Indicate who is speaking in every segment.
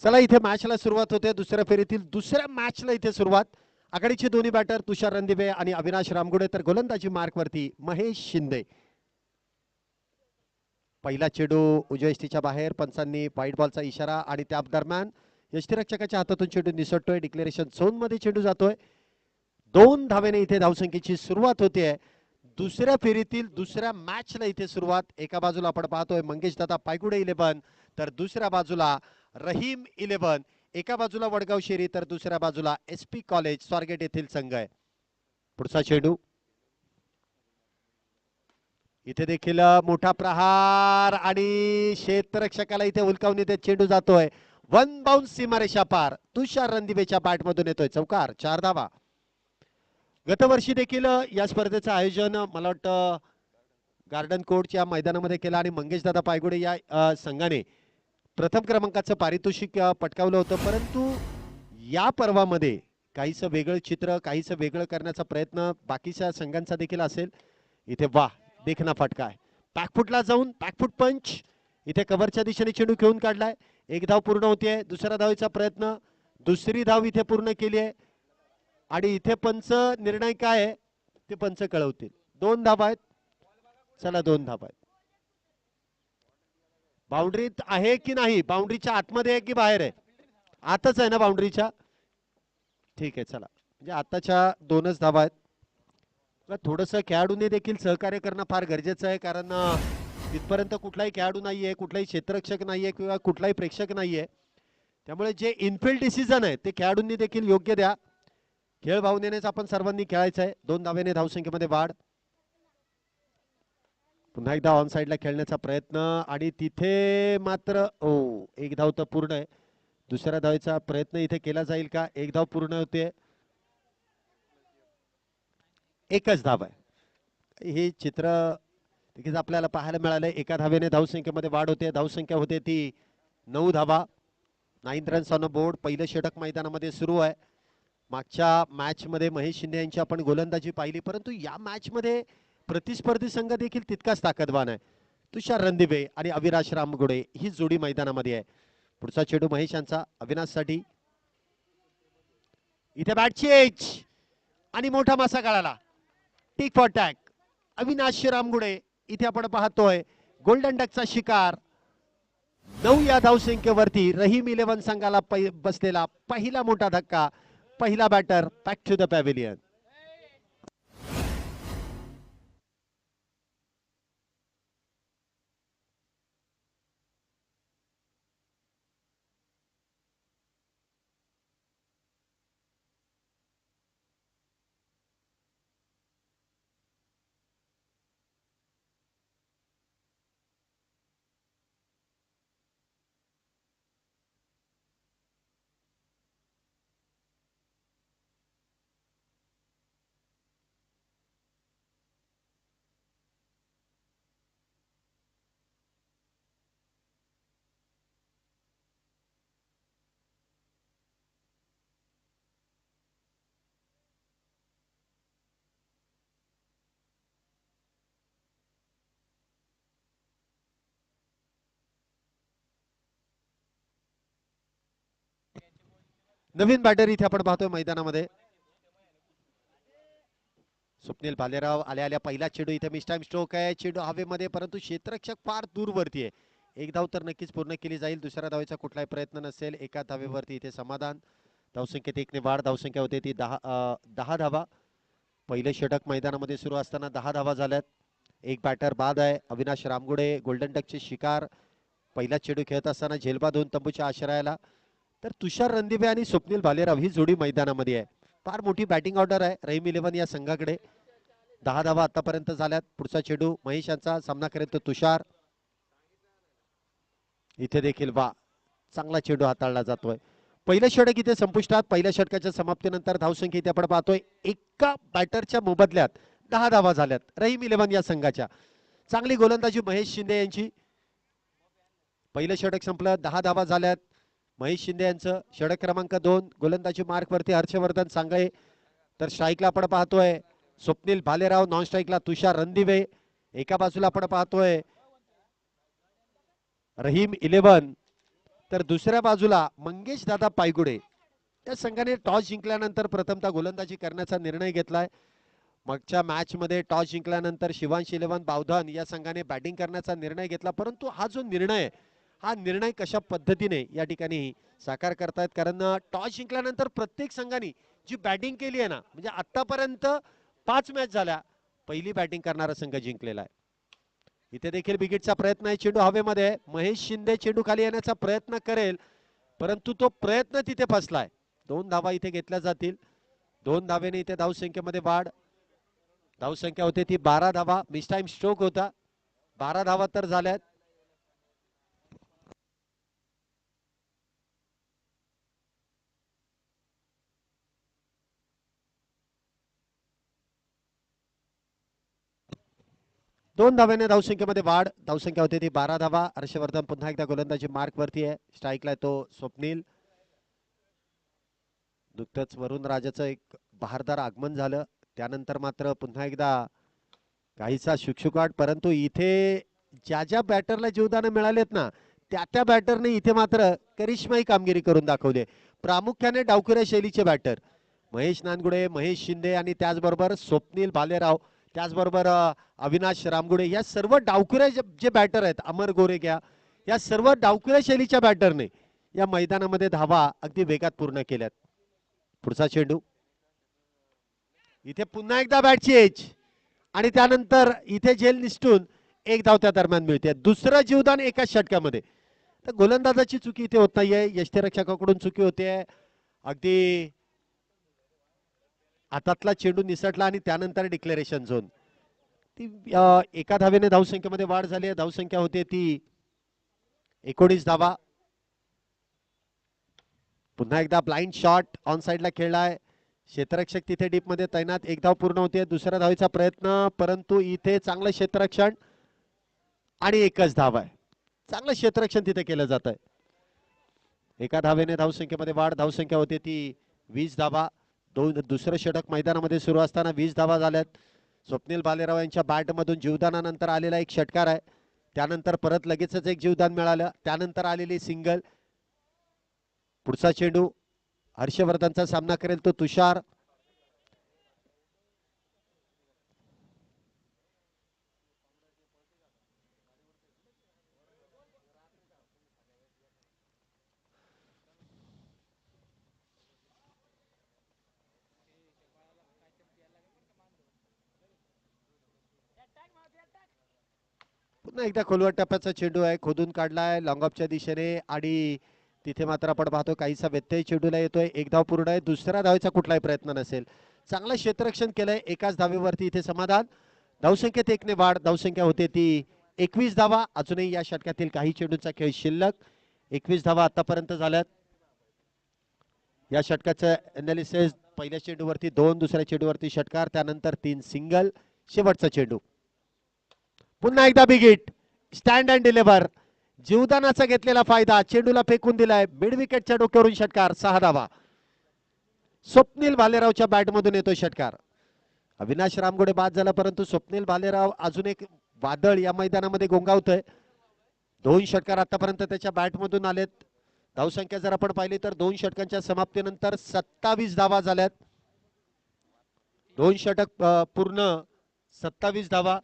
Speaker 1: चला इथे मॅचला सुरुवात होते. दुसऱ्या फेरीतील दुसऱ्या मॅचला इथे सुरुवात. आघाडीचे दोन्ही बॅटर तुषार रणदिवे आणि अविनाश रामगुडे, तर गोलंदाजी मार्कवरती महेश शिंदे. पहिला चेंडू उजव्या यष्टीच्या बाहेर, पंचांनी व्हाईट बॉलचा इशारा आणि त्या दरम्यान यष्टीरक्षकाच्या हातातून चेंडू निसटतोय. डिक्लेरेशन झोन मध्ये चेंडू जातोय. 2 धावेने इथे धावसंख्येची सुरुवात होते. दुसऱ्या फेरीतील दुसऱ्या मॅचला इथे सुरुवात. एका बाजूला आपण पाहतोय मंगेश दादा पायगुडे 11, तर दुसऱ्या बाजूला रहीम 11. एका बाजूला वडगाव शेरी तर दुसऱ्या बाजूला SP कॉलेज स्वारगेट येथील संघ आहे. पुढचा चेंडू इथे देखील मोठा प्रहार आणि क्षेत्ररक्षकाला इथे हुलकावून येते. चेंडू जातोय वन बाउन्स सीमारेषा पार. तुषार रणदिवेच्या बॅट मधून येतोय चौकार. 4 धावा. गतवर्षी देखील या स्पर्धेचं आयोजन मला वाटतं गार्डन कोर्टच्या मैदानामध्ये केलं आणि मंगेश दादा पायगुडे या संघाने प्रथम क्रमांकाचं पारितोषिक पटकावलं होतं. परंतु या पर्वामध्ये काहीसं वेगळं चित्र, काहीसं वेगळं करण्याचा प्रयत्न बाकीच्या संघांचा देखील असेल. इथे वाह, देखना फटका आहे. बॅकफुटला जाऊन बॅकफुट पंच. इथे कव्हरच्या दिशेने चेंडू खेळून काढलाय. एक धाव पूर्ण होतीये. दुसऱ्या धावेचा प्रयत्न, दुसरी धाव इथे पूर्ण केली आहे आणि इथे पंच निर्णय काय आहे ते पंच कळवतील. 2 धावा आहेत. चला 2 धावा आहेत. बाउंड्रीत आहे की नाही, बाउंड्रीच्या आतमध्ये आहे की बाहेर आहे? आतच आहे ना बाउंड्रीच्या. ठीक आहे चला, म्हणजे आताच्या 2च धावा आहेत. थोडंसं खेळाडूंनी देखील सहकार्य करणं फार गरजेचं आहे, कारण तिथपर्यंत कुठलाही खेळाडू नाहीये, कुठलाही क्षेत्ररक्षक नाहीये किंवा कुठलाही प्रेक्षक नाहीये. त्यामुळे जे इनफिल्ड डिसिजन आहे ते खेळाडूंनी देखील योग्य द्या. खेळ भावनेनेच आपण सर्वांनी खेळायचं आहे. 2 धावेने धावसंख्येमध्ये वाढ. पुन्हा एकदा ऑन साइडला खेळण्याचा प्रयत्न आणि तिथे मात्र एक धाव तर पूर्ण आहे. दुसऱ्या धावेचा प्रयत्न इथे केला जाईल का? एक धाव पूर्ण होते. एकच धाव आहे. हे चित्र देखील आपल्याला पाहायला मिळालंय. एका धावेने धावसंख्येमध्ये वाढ होते. धावसंख्या होते ती 9 धावा. 9 रन्स ऑन बोर्ड. पहिलं षटक मैदानामध्ये सुरू आहे. मागच्या मॅच मध्ये महेश शिंदे यांची आपण गोलंदाजी पाहिली, परंतु या मॅच मध्ये प्रतिस्पर्धी संघ देखील तितकाच ताकदवान आहे. तुषार रणदिवे आणि अविनाश रामगुडे ही जोडी मैदानामध्ये आहे. पुढचा चेंडू महेश यांचा अविनाशसाठी. इथे बॅटची एज आणि मोठा मासा काढाला. टिक फॉर टॅग. अविनाश रामगुडे इथे आपण पाहतोय गोल्डन डकचा शिकार. 9 या धावसंख्येवरती रहीम 11 संघाला बसलेला पहिला मोठा धक्का. पहिला batter back to the pavilion. नवीन बॅटर इथे आपण पाहतोय मैदानामध्ये. स्वप्नील भालेराव आल्या पहिला चेंडू. इथे मिस टाइम स्ट्रोक आहे. चेंडू हवेमध्ये, परंतु क्षेत्ररक्षक फार दूरवरती आहे. एक धाव तर नक्कीच पूर्ण केली जाईल. दुसऱ्या धावेचा कुठलाही प्रयत्न नसेल. एका धावेवरती इथे समाधान. धावसंख्येत 1 ने वाढ. धावसंख्या होते ती 10 धावा. पहिले षटक मैदानामध्ये सुरू असताना 10 धावा झाल्यात. एक बॅटर बाद आहे. अविनाश रामगुडे गोल्डन डकचे शिकार. पहिला चेंडू खेळत असताना झेलबा 2 तंबूच्या आश्रयाला. तर तुषार रणदिवे आणि स्वप्नील भालेराव ही जोडी मैदानामध्ये आहे. फार मोठी बॅटिंग ऑर्डर आहे रहीम 11 या संघाकडे. 10 धावा आतापर्यंत झाल्यात. पुढचा चेंडू महेश यांचा. सामना करेल तो तुषार. इथे देखील वा, चांगला चेंडू हाताळला जातोय. पहिलं षटक इथे संपुष्टात. पहिल्या षटकाच्या समाप्तीनंतर धावसंख्या इथे आपण पाहतोय एका बॅटरच्या मोबदल्यात 10 धावा झाल्यात रहीम 11 या संघाच्या. चांगली गोलंदाजी महेश शिंदे यांची. पहिलं षटक संपलं. 10 धावा झाल्यात महेश शिंदे यांचं. षटक क्रमांक 2. गोलंदाजी मार्कवरती हर्षवर्धन सांगळे. तर स्ट्राईकला आपण पाहतोय स्वप्नील भालेराव. नॉन स्ट्राईकला तुषार रणदिवे. एका बाजूला आपण पाहतोय रहीम 11. तर दुसऱ्या बाजूला मंगेश दादा पायगुडे या संघाने टॉस जिंकल्यानंतर प्रथमतः गोलंदाजी करण्याचा निर्णय घेतलाय. मागच्या मॅच मध्ये टॉस जिंकल्यानंतर शिवांश इलेव्हन बावधन या संघाने बॅटिंग करण्याचा निर्णय घेतला, परंतु हा जो निर्णय हा निर्णय कशा पद्धतीने या ठिकाणी साकार करतायत, कारण टॉस जिंकल्यानंतर प्रत्येक संघाने जी बॅटिंग केली आहे ना, म्हणजे आतापर्यंत 5 मॅच झाल्या पहिली बॅटिंग करणारा संघ जिंकलेला आहे. इथे देखील विकेटचा प्रयत्न आहे, चेंडू हवेमध्ये, महेश शिंदे चेंडू खाली येण्याचा प्रयत्न करेल परंतु तो प्रयत्न तिथे फसलाय. 2 धावा इथे घेतल्या जातील. 2 धावेने इथे धावसंख्येमध्ये वाढ. धावसंख्या होते ती 12 धावा. मिस टाइम स्ट्रोक होता. 12 धावा तर झाल्यात. दोन धाव्याने धावसंख्येमध्ये वाढ. धावसंख्या होते ती 12 धावा. हर्षवर्धन पुन्हा एकदा गोलंदाजी मार्क वरती आहे. स्ट्राईकला तो स्वप्नील. नुकतंच वरुण राजाचं एक बहारदार आगमन झालं, त्यानंतर मात्र पुन्हा एकदा काहीसा शुकशुकाट, परंतु इथे ज्या ज्या बॅटरला जीवदान मिळालेत ना त्या त्या बॅटरने इथे मात्र करिश्माई कामगिरी करून दाखवली. प्रामुख्याने डावखुऱ्या शैलीचे बॅटर महेश नानगुडे, महेश शिंदे आणि त्याचबरोबर स्वप्नील भालेराव, त्याचबरोबर अविनाश रामगुडे, या सर्व डावखुऱ्या जे बॅटर आहेत, अमर गोरेग्या, या सर्व डावखुऱ्या शैलीच्या बॅटरने या मैदानामध्ये धावा अगदी वेगात पूर्ण केल्यात. पुढचा चेंडू इथे पुन्हा एकदा बॅटची एज आणि त्यानंतर इथे झेल निसटून एक धाव त्या दरम्यान मिळते. दुसरं जीवदान एकाच षटकामध्ये. तर गोलंदाजाची चुकी इथे होत नाहीये, यष्टीरक्षकाकडून चुकी होते. अगदी हातातला चेंडू निसटला आणि त्यानंतर डिक्लेरेशन झोन. ती एका धावेने धावसंख्येमध्ये वाढ झाली आहे. धावसंख्या होते ती 19 धावा. पुन्हा एकदा ब्लाइंड शॉट ऑन साइडला खेळलाय. क्षेत्ररक्षक तिथे डीप मध्ये तैनात. एक धाव पूर्ण होते. दुसऱ्या धावेचा प्रयत्न, परंतु इथे चांगलं क्षेत्ररक्षण आणि एकच धाव आहे. चांगलं क्षेत्ररक्षण तिथे केलं जात आहे. एका धावेने धावसंख्येमध्ये वाढ. धावसंख्या होते ती 20 धावा. दुसरं षटक मैदानामध्ये सुरू असताना 20 धावा झाल्यात. स्वप्नील भालेराव यांच्या बॅटमधून जीवदानानंतर आलेला एक षटकार आहे. त्यानंतर परत लगेचच एक जीवदान मिळालं. त्यानंतर आलेली सिंगल. पुढचा चेंडू हर्षवर्धनचा सामना करेल तो तुषार. पुन्हा एकदा खोलवर टप्प्याचा चेंडू आहे, खोदून काढलाय लॉंग ऑफच्या दिशेने आणि तिथे मात्र आपण पाहतो काहीसा व्यत्यय चेंडूला येतोय. एक धाव पूर्ण आहे. दुसऱ्या धावेचा कुठलाही प्रयत्न नसेल. चांगलं क्षेत्ररक्षण केलंय. एकाच धावेवरती इथे समाधान. धावसंख्येत 1 ने वाढ. धावसंख्या होते ती 21 धावा. अजूनही या षटकातील काही चेंडूंचा खेळ शिल्लक. 21 धावा आतापर्यंत झाल्यात. या षटकाचं अनालिसिस, पहिल्या चेंडूवरती 2, दुसऱ्या चेंडूवरती षटकार, त्यानंतर 3 सिंगल, शेवटचा चेंडू. पुन्हा एकदा big hit. Stand and deliver. जीवदानाचा घेतलेला फायदा. चेंडूला फेकून दिलाय. मिड विकेटच्या डोक्यावरून षटकार. 6 धावा. स्वप्नील भालेरावच्या बॅटमधून येतोय षटकार. अविनाश रामगुडे बाद झाला, परंतु स्वप्नील भालेराव अजून एक वादळ या मैदानामध्ये गोंगावतोय. 2 षटकार आतापर्यंत त्याच्या बॅटमधून आलेत. धावसंख्या जर आपण पाहिली तर 2 षटकांच्या समाप्तीनंतर 27 धावा झाल्यात. 2 षटक पूर्ण 27 धावा.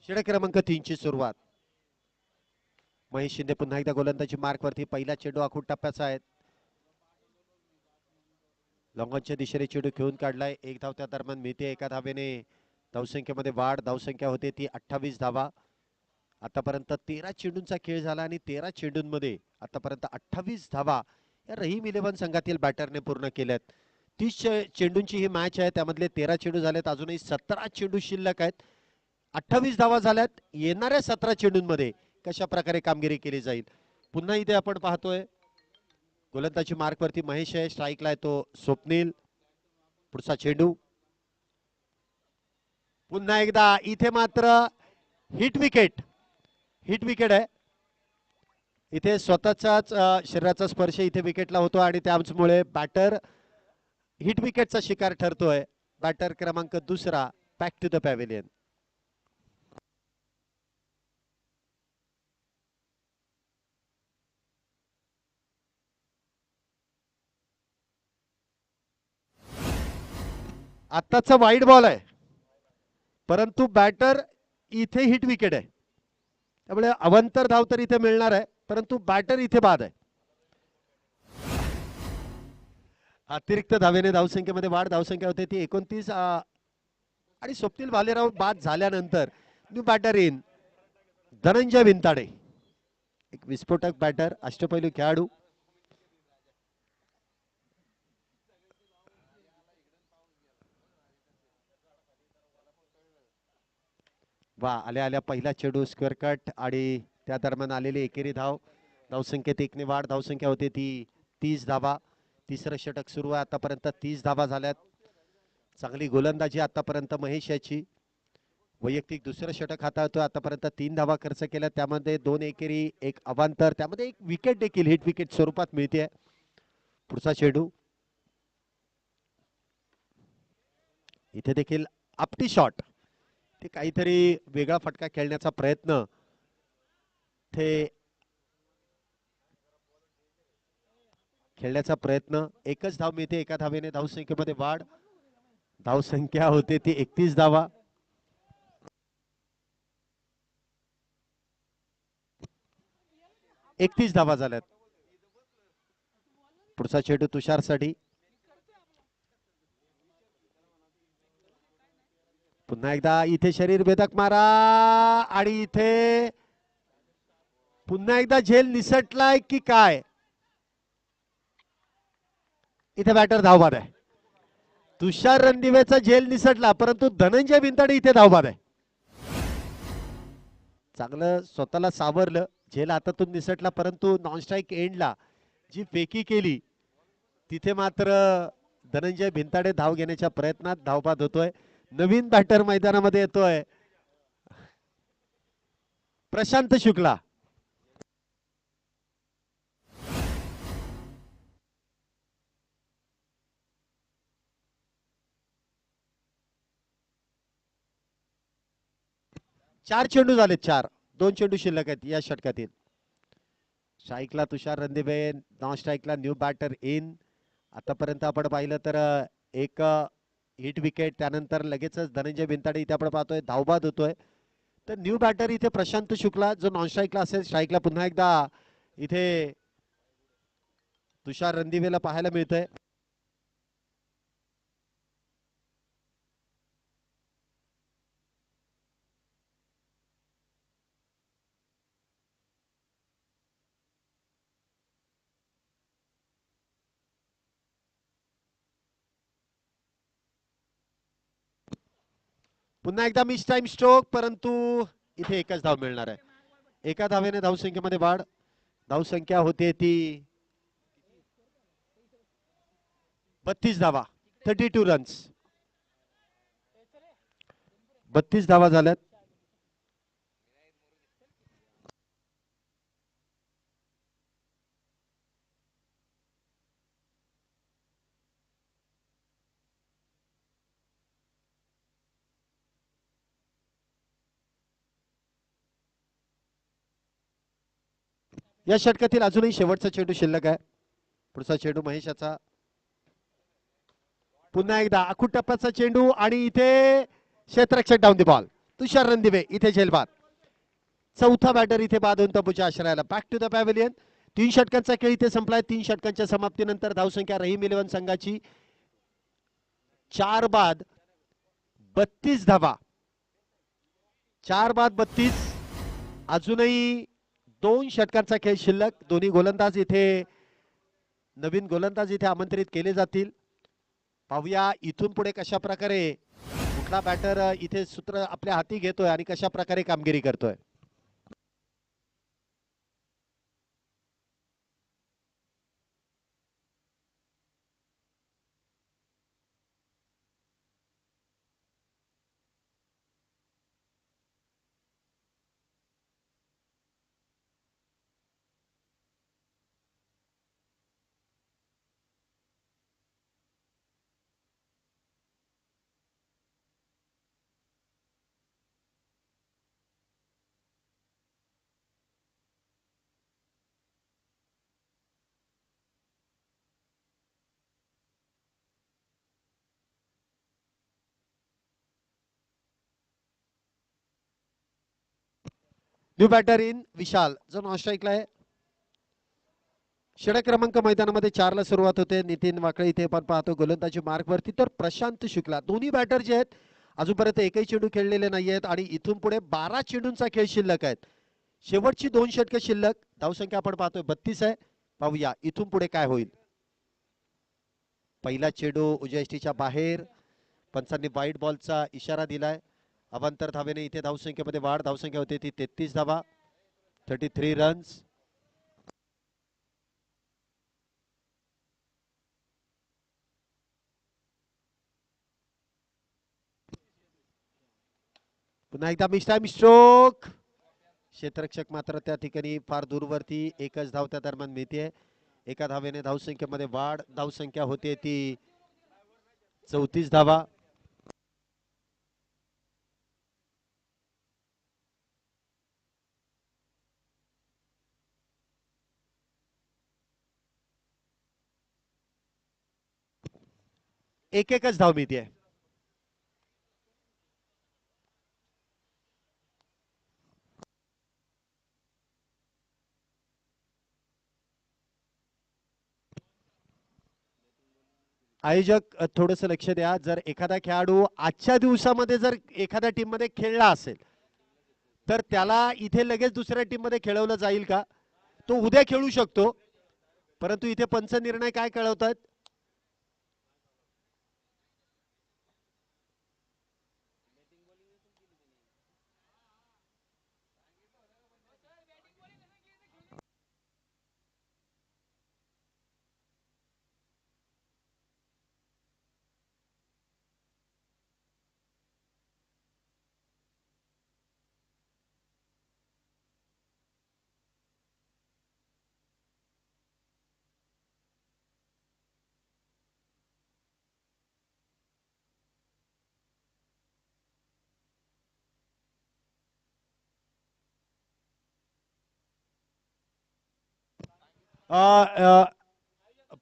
Speaker 1: षटक क्रमांक 3 ची सुरुवात. महेश शिंदे पुन्हा एकदा गोलंदाजी मार्क वरती. पहिला चेंडू आखूड टप्प्याचा आहे. लॉंगॉनच्या दिशेने चेंडू खेळून काढलाय. एक धाव त्या दरम्यान मिळते. एका धावेने धावसंख्येमध्ये वाढ. धावसंख्या होते ती 28 धावा. आतापर्यंत 13 चेंडूंचा खेळ झाला आणि 13 चेंडूंमध्ये आतापर्यंत 28 धावा या रहीम इलेव्हन संघातील बॅटरने पूर्ण केल्यात. 30 चेंडूंची ही मॅच आहे, त्यामधले 13 चेंडू झालेत. अजूनही 17 चेंडू शिल्लक आहेत. 28 धावा झाल्यात. येणाऱ्या 17 चेंडूंमध्ये कशा प्रकारे कामगिरी केली जाईल. पुन्हा इथे आपण पाहतोय गोलंदाजी मार्क वरती महेश आहे. स्ट्राईकला आहे तो स्वप्नील. पुढचा चेंडू पुन्हा एकदा इथे मात्र हिट विकेट. हिट विकेट आहे इथे. स्वतःच्याच शरीराचा स्पर्श इथे विकेटला होतो आणि त्यामुळे बॅटर हिट विकेटचा शिकार ठरतोय. बॅटर क्रमांक दुसरा बॅक टू द पॅव्हिलियन. आत्ताचा वाईड बॉल आहे परंतु बॅटर इथे हिट विकेट आहे त्यामुळे अवंतर धाव तर इथे मिळणार आहे परंतु बॅटर इथे बाद आहे. अतिरिक्त धावेने धावसंख्येमध्ये वाढ. धावसंख्या होते ती 29 आणि स्वप्नील भालेराव बाद झाल्यानंतर न्यू बॅटर इन धनंजय विंताडे. एक विस्फोटक बॅटर, अष्टपैलू खेळाडू. वा, आल्या आल्या पहिला चेंडू स्क्वेअर कट आणि त्या दरम्यान आलेली एकेरी धाव. धावसंख्येत एकने वाढ. धावसंख्या होती ती 30 धावा. तिसरं षटक सुरू आहे. आतापर्यंत 30 धावा झाल्यात. चांगली गोलंदाजी आतापर्यंत महेश याची. वैयक्तिक दुसरं षटक हाताळतोय. आतापर्यंत 3 धावा खर्च केल्या त्यामध्ये 2 एकेरी 1 अवांतर त्यामध्ये 1 विकेट देखील हिट विकेट स्वरूपात मिळते. पुढचा चेंडू इथे देखील आपटी शॉट. ते काहीतरी वेगळा फटका खेळण्याचा प्रयत्न. ते खेळण्याचा प्रयत्न. एकच धाव मिळते. एका धावेने धावसंख्येमध्ये वाढ. धावसंख्या होते ती 31 धावा. एकतीस धावा झाल्यात. पुढचा चेंडू तुषारसाठी. पुन्हा एकदा इथे शरीर भेदक मारा आणि इथे पुन्हा एकदा झेल निसटलाय की काय. इथे बॅटर धावबाद आहे. तुषार रणदिवेचा झेल निसटला परंतु धनंजय विंताडे इथे धावबाद आहे. चांगलं स्वतःला सावरलं. झेल हातातून निसटला परंतु नॉनस्ट्राईक एंडला जी फेकी केली तिथे मात्र धनंजय भिंताडे धाव घेण्याच्या प्रयत्नात धावबाद होतोय. नवीन बॅटर मैदानामध्ये येतोय प्रशांत शुक्ला. चार चेंडू झाले. 4. 2 चेंडू शिल्लक आहेत या षटकातील. स्ट्राईकला तुषार रणदिवे, नॉन स्ट्राईकला न्यू बॅटर इन. आतापर्यंत आपण पाहिलं तर एक हिट विकेट त्यानंतर लगेचच धनंजय भिंताडे इथे आपण पाहतोय धावबाद होतोय. तर न्यू बॅटर इथे प्रशांत शुक्ला जो नॉन स्ट्राईकला असेल. स्ट्राईकला पुन्हा एकदा इथे तुषार रणदिवेला पाहायला मिळतंय. पुन्हा एकदा मिस टाइम स्ट्रोक परंतु इथे एकच धाव मिळणार आहे. एका धावेने धावसंख्येमध्ये वाढ. धावसंख्या होते ती 32 धावा. 32 रन्स. 32 धावा झाल्यात. या षटकातील अजूनही शेवटचा चेंडू शिल्लक आहे. पुढचा चेंडू महेशाचा. पुन्हा एकदा आखूड टप्प्याचा चेंडू आणि इथे क्षेत्ररक्षक डाऊन दी बॉल. तुषार रणदिवे इथे झेलबाद. चौथा बॅटर इथे बाद होऊन तंबूच्या आश्रयाला. Back to the pavilion. 3 षटकांचा खेळ इथे संपलाय. 3 षटकांच्या समाप्तीनंतर धावसंख्या रहीम 11 संघाची 4 बाद 32 धावा. 4 बाद 32. अजूनही 2 षटकांचा खेळ शिल्लक. दोन्ही गोलंदाज इथे नवीन गोलंदाज इथे आमंत्रित केले जातील. पाहूया इथून पुढे कशा प्रकारे कुठला बॅटर इथे सूत्र आपल्या हाती घेतोय आणि कशा प्रकारे कामगिरी करतोय. न्यू बॅटर इन विशाल जो नॉन स्ट्राईकला आहे. षटक क्रमांक मैदानामध्ये 4 ला सुरुवात होते. नितीन वाकळे इथे पण पाहतो गोलंदाजी मार्कवरती, तर प्रशांत शुक्ला. दोन्ही बॅटर जे आहेत अजूनपर्यंत एकही चेंडू खेळलेले नाहीयेत आणि इथून पुढे 12 चेंडूंचा खेळ शिल्लक आहेत. शेवटची 2 षटकं शिल्लक. धावसंख्या आपण पाहतोय 32 आहे. पाहूया इथून पुढे काय होईल. पहिला चेंडू उजयष्टीच्या बाहेर. पंचांनी वाईट बॉलचा इशारा दिलाय. अवांतर धावेने इथे धावसंख्येमध्ये वाढ. धावसंख्या होती ती 33 धावा, 33 रन्स. पुन्हा एकदा मिस टाइम स्ट्रोक. क्षेत्ररक्षक मात्र त्या ठिकाणी फार दूरवरती. एकच धाव त्या दरम्यान मिळते. एका धावेने धावसंख्येमध्ये वाढ. धावसंख्या होते ती 34 धावा. एकच धाव मिळते. आयोजक थोडंसं लक्ष द्या. जर एखादा खेळाडू आजच्या दिवसामध्ये जर एखाद्या टीम मध्ये खेळला असेल तर त्याला इथे लगेच दुसऱ्या टीम मध्ये खेळवलं जाईल का? तो उद्या खेळू शकतो. परंतु इथे पंच निर्णय काय कळवतात?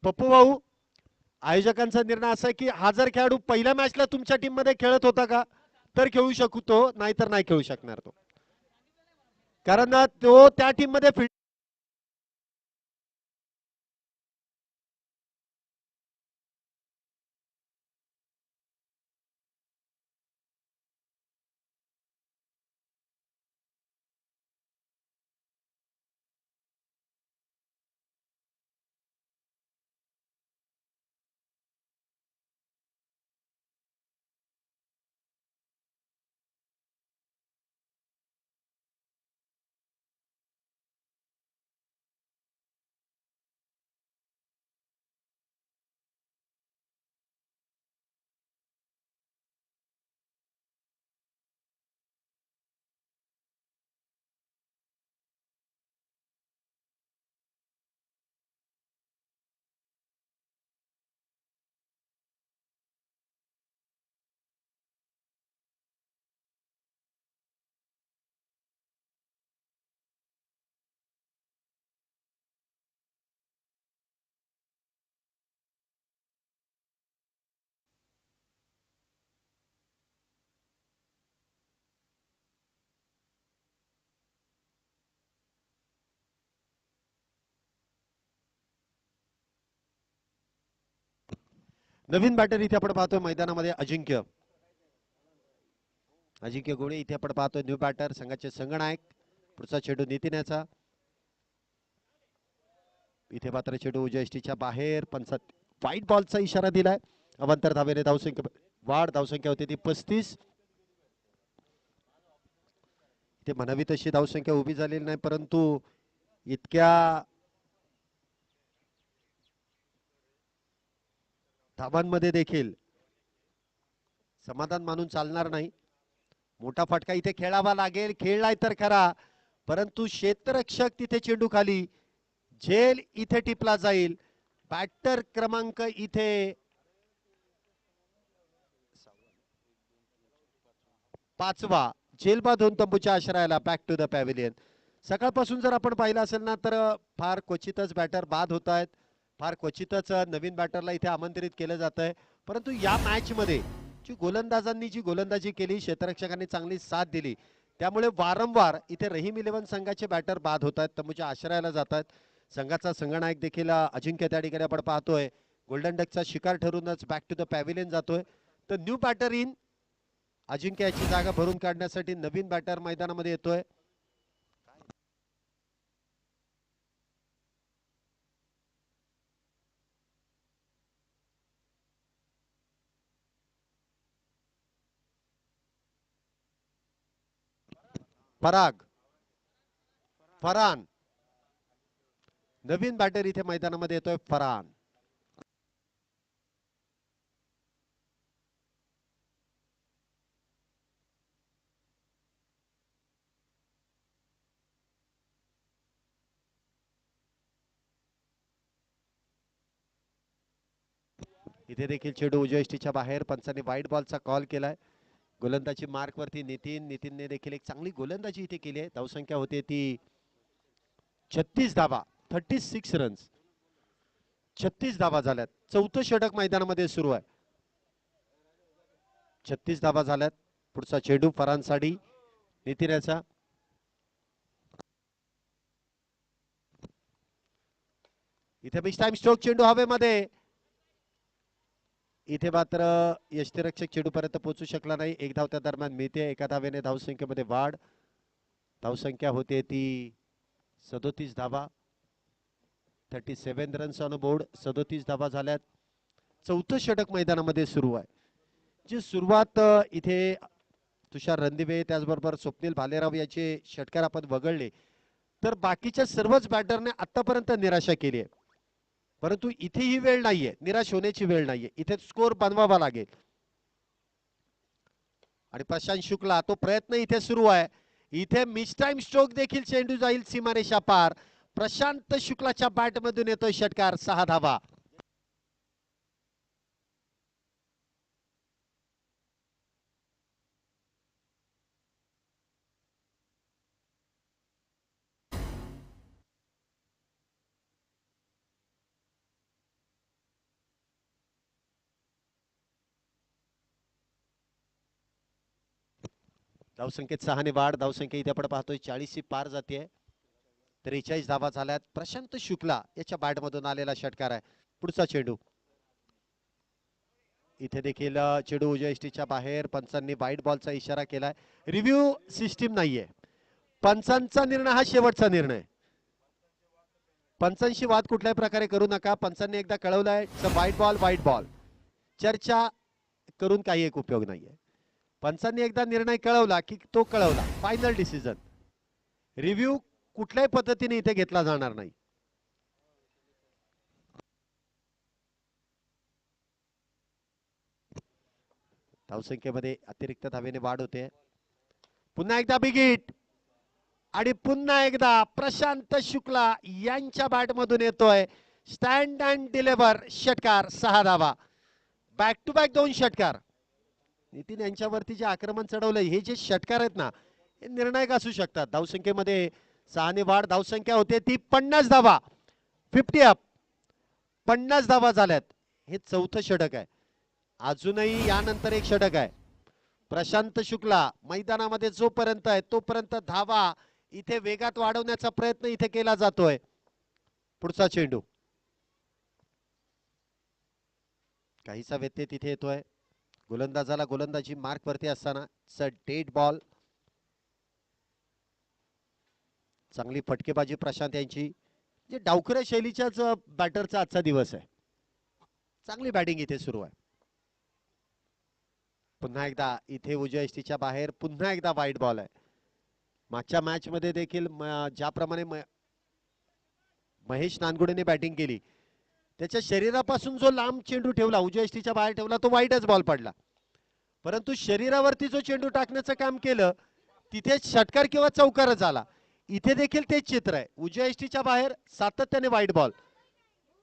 Speaker 1: पप्पू भाऊ, आयोजकांचा निर्णय असा आहे की हा जर खेळाडू पहिल्या मॅचला तुमच्या टीम मध्ये खेळत होता का तर खेळू शकतो, नाहीतर नाही खेळू शकणार तो. कारण तो त्या टीम मध्ये नवीन बॅटर इथे आपण पाहतोय मैदानामध्ये अजिंक्य. अजिंक्य गोळे इथे आपण पाहतोय न्यू बॅटर संघाचे संगनायक. पुढचा चेंडू नितीनचा. इथे मात्र चेंडू उजयष्टीच्या बाहेर. पंचात व्हाईट बॉलचा इशारा दिलाय. अवांतर धावेने धावसंख्या वाढ. धावसंख्या होती ती 35. इथे म्हणावी तशी धावसंख्या उभी झालेली नाही, परंतु इतक्या धावांमध्ये देखील समाधान मानून चालणार नाही. मोठा फटका इथे खेळावा लागेल. खेळलाय तर खरा, परंतु क्षेत्ररक्षक तिथे चेंडू खाली. झेल इथे टिपला जाईल. बॅटर क्रमांक इथे 5वा. झेलबाद होऊन तंबूच्या आश्रयाला बॅक टू द पॅव्हिलियन. सकाळपासून जर आपण पाहिलं असेल ना तर फार क्वचितच बॅटर बाद होत आहेत. फार क्वचितच नवीन बॅटरला इथे आमंत्रित केलं जात आहे. परंतु या मॅच मध्ये जी गोलंदाजांनी जी गोलंदाजी केली, क्षेत्ररक्षकांनी चांगली साथ दिली, त्यामुळे वारंवार इथे रहीम 11 संघाचे बॅटर बाद होत आहेत, तमुच्या आश्रयाला जातात. संघाचा संघनायक देखील अजिंक्य त्या ठिकाणी आपण पाहतोय गोल्डन डकचा शिकार ठरूनच बॅक टू द पॅव्हिलियन जातोय. तर न्यू बॅटर इन अजिंक्य याची जागा भरून काढण्यासाठी नवीन बॅटर मैदानामध्ये येतोय. फरान नवीन बॅटर इथे मैदानामध्ये येतोय फरान. इथे देखील चेंडू उजव्या यष्टीच्या बाहेर. पंचांनी वाईट बॉलचा कॉल केलाय. गोलंदाजी मार्क वरती नितीनने देखील एक चांगली गोलंदाजी इथे केली आहे. धावसंख्या होते ती 36 धावा, 36 रन्स. 36 धावा झाल्यात. चौथं षटक मैदानामध्ये सुरू आहे. 36 धावा झाल्यात. पुढचा चेंडू फरांसाठी नितीन याचा. इथे मिस टाइम स्ट्रोक चेंडू हवेमध्ये. इथे मात्र यष्टीरक्षक चेंडू पर्यंत पोहोचू शकला नाही. एक धाव त्या दरम्यान मिळते. एका धावेने धावसंख्येमध्ये वाढ. धावसंख्या होते ती 37 धावा, 37 रन्स ऑन बोर्ड. 37 धावा झाल्यात. चौथं षटक मैदानामध्ये सुरू आहे. जी सुरुवात इथे तुषार रणदिवे त्याचबरोबर स्वप्नील भालेराव याचे षटकार आपण वगळले तर बाकीच्या सर्वच बॅटरने आतापर्यंत निराशा केली आहे. परंतु इथे ही वेळ नाहीये, निराश होण्याची वेळ नाहीये. इथे स्कोर बनवावा लागेल. आणि प्रशांत शुक्ला तो प्रयत्न इथे सुरू आहे. इथे मिस टाइम स्ट्रोक देखील चेंडू जाईल सीमारेषा पार. प्रशांत शुक्लाच्या बॅट मधून येतोय षटकार. 6 धावा. धावसंख्येत 6 ने वाढ. धावसंख्या इथे आपण पाहतोय 40 पार जाते. 43 धावा झाल्यात. प्रशांत शुक्ला याच्या बॅट मधून आलेला षटकार आहे. पुढचा चेंडू. इथे देखील चेंडू उजव्या यष्टीच्या बाहेर. पंचांनी वाईट बॉलचा इशारा केलाय. रिव्ह्यू सिस्टीम नाहीये. पंचांचा निर्णय हा शेवटचा निर्णय. पंचांशी वाद कुठल्याही प्रकारे करू नका. पंचांनी एकदा कळवलंय वाईट बॉल. चर्चा करून काही एक उपयोग नाहीये. पंचांनी एकदा निर्णय कळवला की तो कळवला. Final decision. रिव्ह्यू कुठल्याही पद्धतीने इथे घेतला जाणार नाही. धावसंख्येमध्ये अतिरिक्त धावेने वाढ होते. पुन्हा एकदा बिग हिट आणि पुन्हा एकदा प्रशांत शुक्ला यांच्या बॅट मधून येतोय स्टँड अँड डिलिव्हर षटकार. 6 धावा. बॅक टू बॅक 2 षटकार. नितीन यांच्यावरती जे आक्रमण चढवलंय हे जे षटकार आहेत ना हे निर्णायक असू शकतात. धावसंख्येमध्ये 6 ने वाढ. धावसंख्या होते ती 50 धावा. 50 अप. 50 धावा झाल्यात. हे चौथं षटक आहे. अजूनही यानंतर एक षटक आहे. प्रशांत शुक्ला मैदानामध्ये जोपर्यंत आहे तोपर्यंत धावा इथे वेगात वाढवण्याचा प्रयत्न इथे केला जातोय. पुढचा चेंडू. काहीसा व्यत्यय तिथे येतोय. गोलंदाजाला गोलंदाजी मार्क वरती असताना डेड बॉल. चांगली फटकेबाजी प्रशांत यांची. जे डावखऱ्या शैलीच्याच बॅटरचा आजचा दिवस आहे. चांगली बॅटिंग इथे सुरू आहे. पुन्हा एकदा इथे उजव्या यष्टीच्या बाहेर. पुन्हा एकदा वाईट बॉल आहे. मागच्या मॅच मध्ये देखील ज्याप्रमाणे महेश नानगुडेने बॅटिंग केली त्याच्या शरीरापासून जो लांब चेंडू ठेवला उजव्या यष्टीच्या बाहेर ठेवला तो वाईटच बॉल पडला. परंतु शरीरावरती जो चेंडू टाकण्याचं काम केलं तिथे षटकार किंवा चौकारच झाला. इथे देखील तेच चित्र आहे. उजव्या यष्टीच्या बाहेर सातत्याने वाईट बॉल.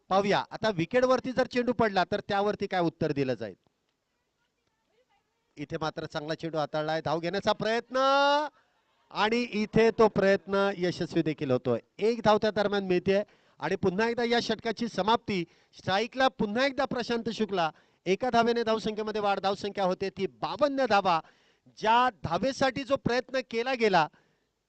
Speaker 1: पाहूया आता विकेट वरती जर चेंडू पडला तर त्यावरती काय उत्तर दिलं जाईल. इथे मात्र चांगला चेंडू हाताळलाय. धाव घेण्याचा प्रयत्न आणि इथे तो प्रयत्न यशस्वी देखील होतोय. 1 धाव त्या दरम्यान मिळते आणि पुन्हा एकदा या षटकाची समाप्ती. स्ट्राईकला पुन्हा एकदा प्रशांत शुक्ला. एका धावेने धावसंख्येमध्ये वाढ. धावसंख्या होते ती 52 धावा. ज्या धावेसाठी जो प्रयत्न केला गेला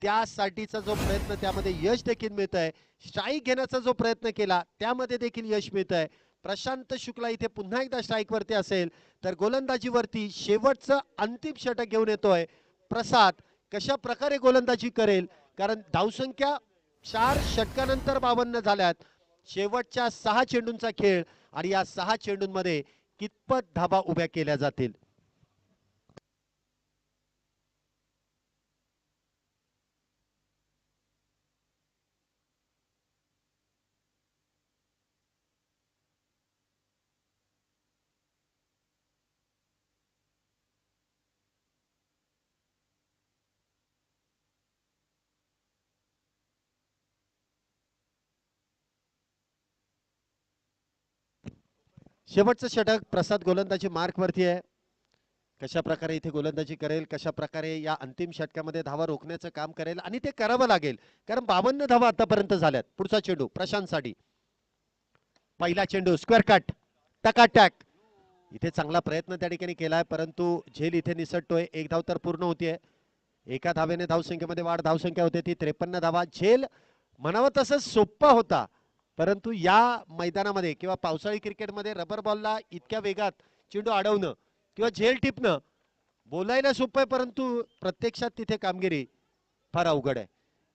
Speaker 1: त्यासाठीचा जो प्रयत्न त्यामध्ये यश देखील मिळत आहे. स्ट्राईक घेण्याचा जो प्रयत्न केला त्यामध्ये देखील यश मिळत आहे. प्रशांत शुक्ला इथे पुन्हा एकदा स्ट्राईक वरती असेल तर गोलंदाजीवरती शेवटचं अंतिम षटक घेऊन येतोय प्रसाद. कशा प्रकारे गोलंदाजी करेल, कारण धावसंख्या 4 षटकानंतर 52 झाल्यात. शेवटच्या 6 चेंडूंचा खेळ आणि या 6 चेंडूंमध्ये कितपत धाबा उभ्या केल्या जातील. शेवटचं षटक प्रसाद गोलंदाजी मार्क वरती आहे. कशा प्रकारे इथे गोलंदाजी करेल, कशा प्रकारे या अंतिम षटकामध्ये धावा रोखण्याचं काम करेल आणि ते करावं लागेल, कारण 52 धावा आतापर्यंत झाल्यात. पुढचा चेंडू प्रशांतसाठी. पहिला चेंडू स्क्वेअर कट, टकाटॅक. इथे चांगला प्रयत्न त्या ठिकाणी केलाय, परंतु झेल इथे निसटतोय. एक धाव तर पूर्ण होतीये. एका धावेने धावसंख्येमध्ये वाढ. धावसंख्या होते ती 53 धावा. झेल म्हणावं तसं सोप्पा होता, परंतु या मैदानामध्ये किंवा पावसाळी क्रिकेटमध्ये रबर बॉलला इतक्या वेगात चेंडू अडवणं किंवा झेल टिपणं बोलायला सोपं आहे, परंतु प्रत्यक्षात तिथे कामगिरी फार अवघड आहे.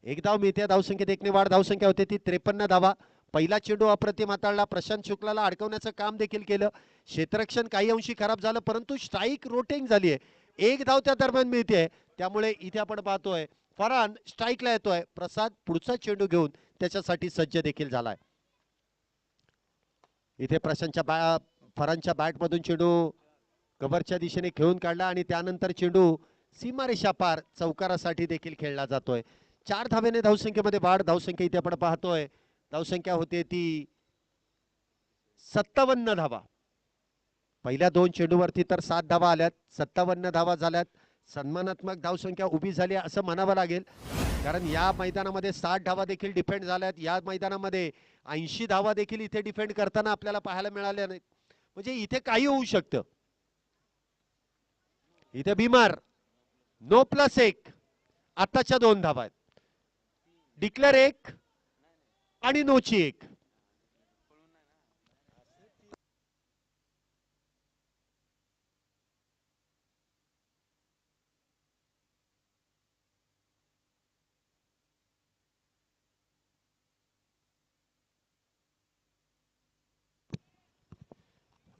Speaker 1: एक धाव मिळते. धावसंख्येत एकने वाढ. धावसंख्या होते ती 53 धावा. पहिला चेंडू अप्रतिम हाताळला. प्रशांत शुक्लाला अडकवण्याचं काम देखील केलं. क्षेत्ररक्षण काही अंशी खराब झालं, परंतु स्ट्राईक रोटेटिंग झाली आहे. एक धाव त्या दरम्यान मिळते, त्यामुळे इथे आपण पाहतोय फरहान स्ट्राईकला येतोय. प्रसाद पुढचा चेंडू घेऊन त्याच्यासाठी सज्ज देखील झालाय. इथे प्रशांतच्या फरहानच्या बॅटमधून चेंडू कव्हरच्या दिशेने खेळून काढला आणि त्यानंतर चेंडू सीमारेषा पार चौकारासाठी देखील खेळला जातोय. 4 धावेने धावसंख्येमध्ये वाढ. धावसंख्या इथे आपण पाहतोय, धावसंख्या होते ती 57 धावा. पहिल्या 2 चेंडूवरती तर 7 धावा आल्यात. 57 धावा झाल्यात. सन्मानात्मक धावसंख्या उभी झाली असं म्हणावं लागेल, कारण या मैदानामध्ये 60 धावा देखील डिफेंड झाल्यात. या मैदानामध्ये 80 धावा देखील इथे डिफेंड करताना आपल्याला पाहायला मिळाल्या नाहीत. म्हणजे इथे काही होऊ शकतं. इथे बिमार नो प्लस 1. आताच्या 2 धावा आहेत. डिक्लेअर 1 आणि नोची 1.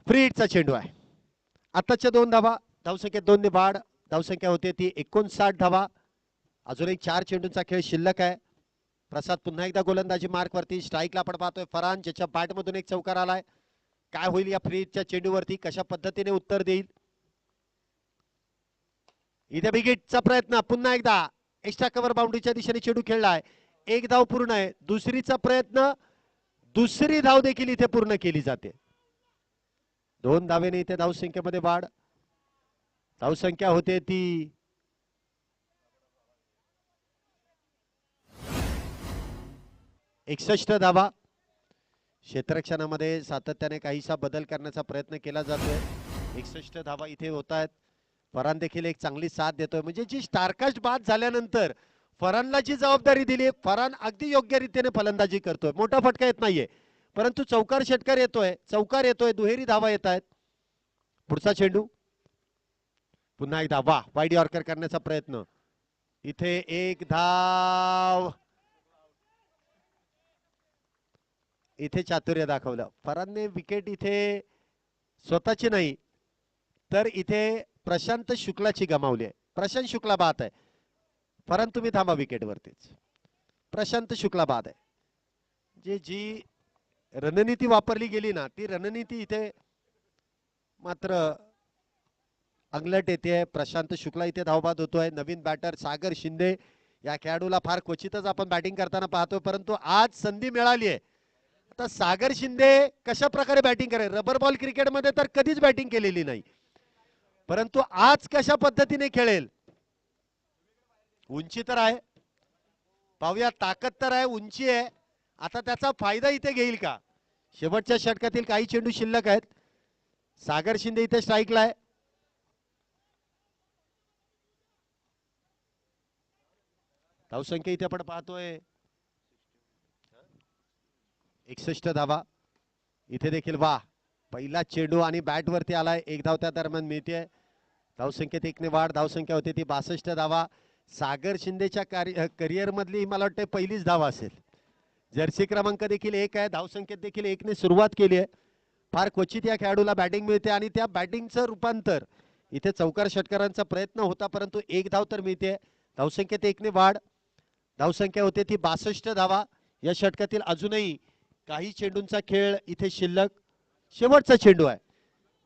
Speaker 1: फ्री हिटचा चेंडू आहे. आताच्या 2 धावा. धावसंख्येत 2 ने वाढ. धावसंख्या होते ती 59 धावा. अजून एक 4 चेंडूंचा खेळ शिल्लक आहे. प्रसाद पुन्हा एकदा गोलंदाजी मार्क वरती. स्ट्राईकला आपण पाहतोय फरहान, ज्याच्या बॅटमधून एक चौकार आलाय. काय होईल या फ्री हिटच्या चेंडूवरती, कशा पद्धतीने उत्तर देईल. इथे बिगिटचा प्रयत्न. पुन्हा एकदा एक्स्ट्रा कव्हर बाउंड्रीच्या दिशेने चेंडू खेळलाय. एक धाव पूर्ण आहे. दुसरीचा प्रयत्न. दुसरी धाव देखील इथे पूर्ण केली जाते. 2 धावेने इथे धावसंख्येमध्ये वाढ. धावसंख्या होते ती 61 धावा. क्षेत्ररक्षणामध्ये सातत्याने काहीसा बदल करण्याचा प्रयत्न केला जातोय. 61 धावा इथे होत आहेत. फरहान देखील एक चांगली साथ देतोय. म्हणजे जी स्टारकास्ट बाद झाल्यानंतर फरहानला जी जबाबदारी दिली, फरहान अगदी योग्य रीतीने फलंदाजी करतोय. मोठा फटका येत नाहीये, परंतु चौकार षटकार येतोय. चौकार येतोय. दुहेरी धावा येत आहेत. पुढचा चेंडू. पुन्हा एकदा वाह, वाईड यॉर्कर करण्याचा प्रयत्न. इथे एक धाव. इथे चातुर्य दाखवलं फरहानने. विकेट इथे स्वतःची नाही तर इथे प्रशांत शुक्लाची गमावली आहे. प्रशांत शुक्ला बाद आहे. फरहान तुम्ही थांबा विकेट वरतीच. प्रशांत शुक्ला बाद आहे. जी रणनीती वापरली गेली ना, ती रणनीती इथे मात्र अंगलट येते. प्रशांत शुक्ला इथे धावबाद होतोय. नवीन बॅटर सागर शिंदे, या खेळाडूला फार क्वचितच आपण बॅटिंग करताना पाहतोय, परंतु आज संधी मिळाली आहे. आता सागर शिंदे कशा प्रकारे बॅटिंग करेल. रबर बॉल क्रिकेटमध्ये तर कधीच बॅटिंग केलेली नाही, परंतु आज कशा पद्धतीने खेळेल. उंची तर आहे, पाहूया. ताकद तर आहे, उंची आहे. आता त्याचा फायदा इथे घेईल का. शेवटच्या षटकातील काही चेंडू शिल्लक आहेत. सागर शिंदे इथे स्ट्राईकला आहे. धावसंख्या इथे आपण पाहतोय 61 धावा. इथे देखील वा पहिला चेंडू आणि बॅट वरती आलाय. एक धाव त्या दरम्यान मिळते. धावसंख्येत एकने वाढ. धावसंख्या होती ती 62 धावा. सागर शिंदेच्या करिअर मधली मला वाटते पहिलीच धावा असेल. जर्सी क्रमांक देखील 1 आहे. धावसंख्येत देखील 1 ने सुरुवात केली आहे. फार क्वचित या खेळाडूला बॅटिंग मिळते आणि त्या बॅटिंगचं रूपांतर इथे चौकार षटकारांचा प्रयत्न होता परंतु एक धाव तर मिळते. धावसंख्येत 1 ने वाढ. धावसंख्या होते ती 62 धावा. या षटकातील अजूनही काही चेंडूंचा खेळ इथे शिल्लक. शेवटचा चेंडू आहे.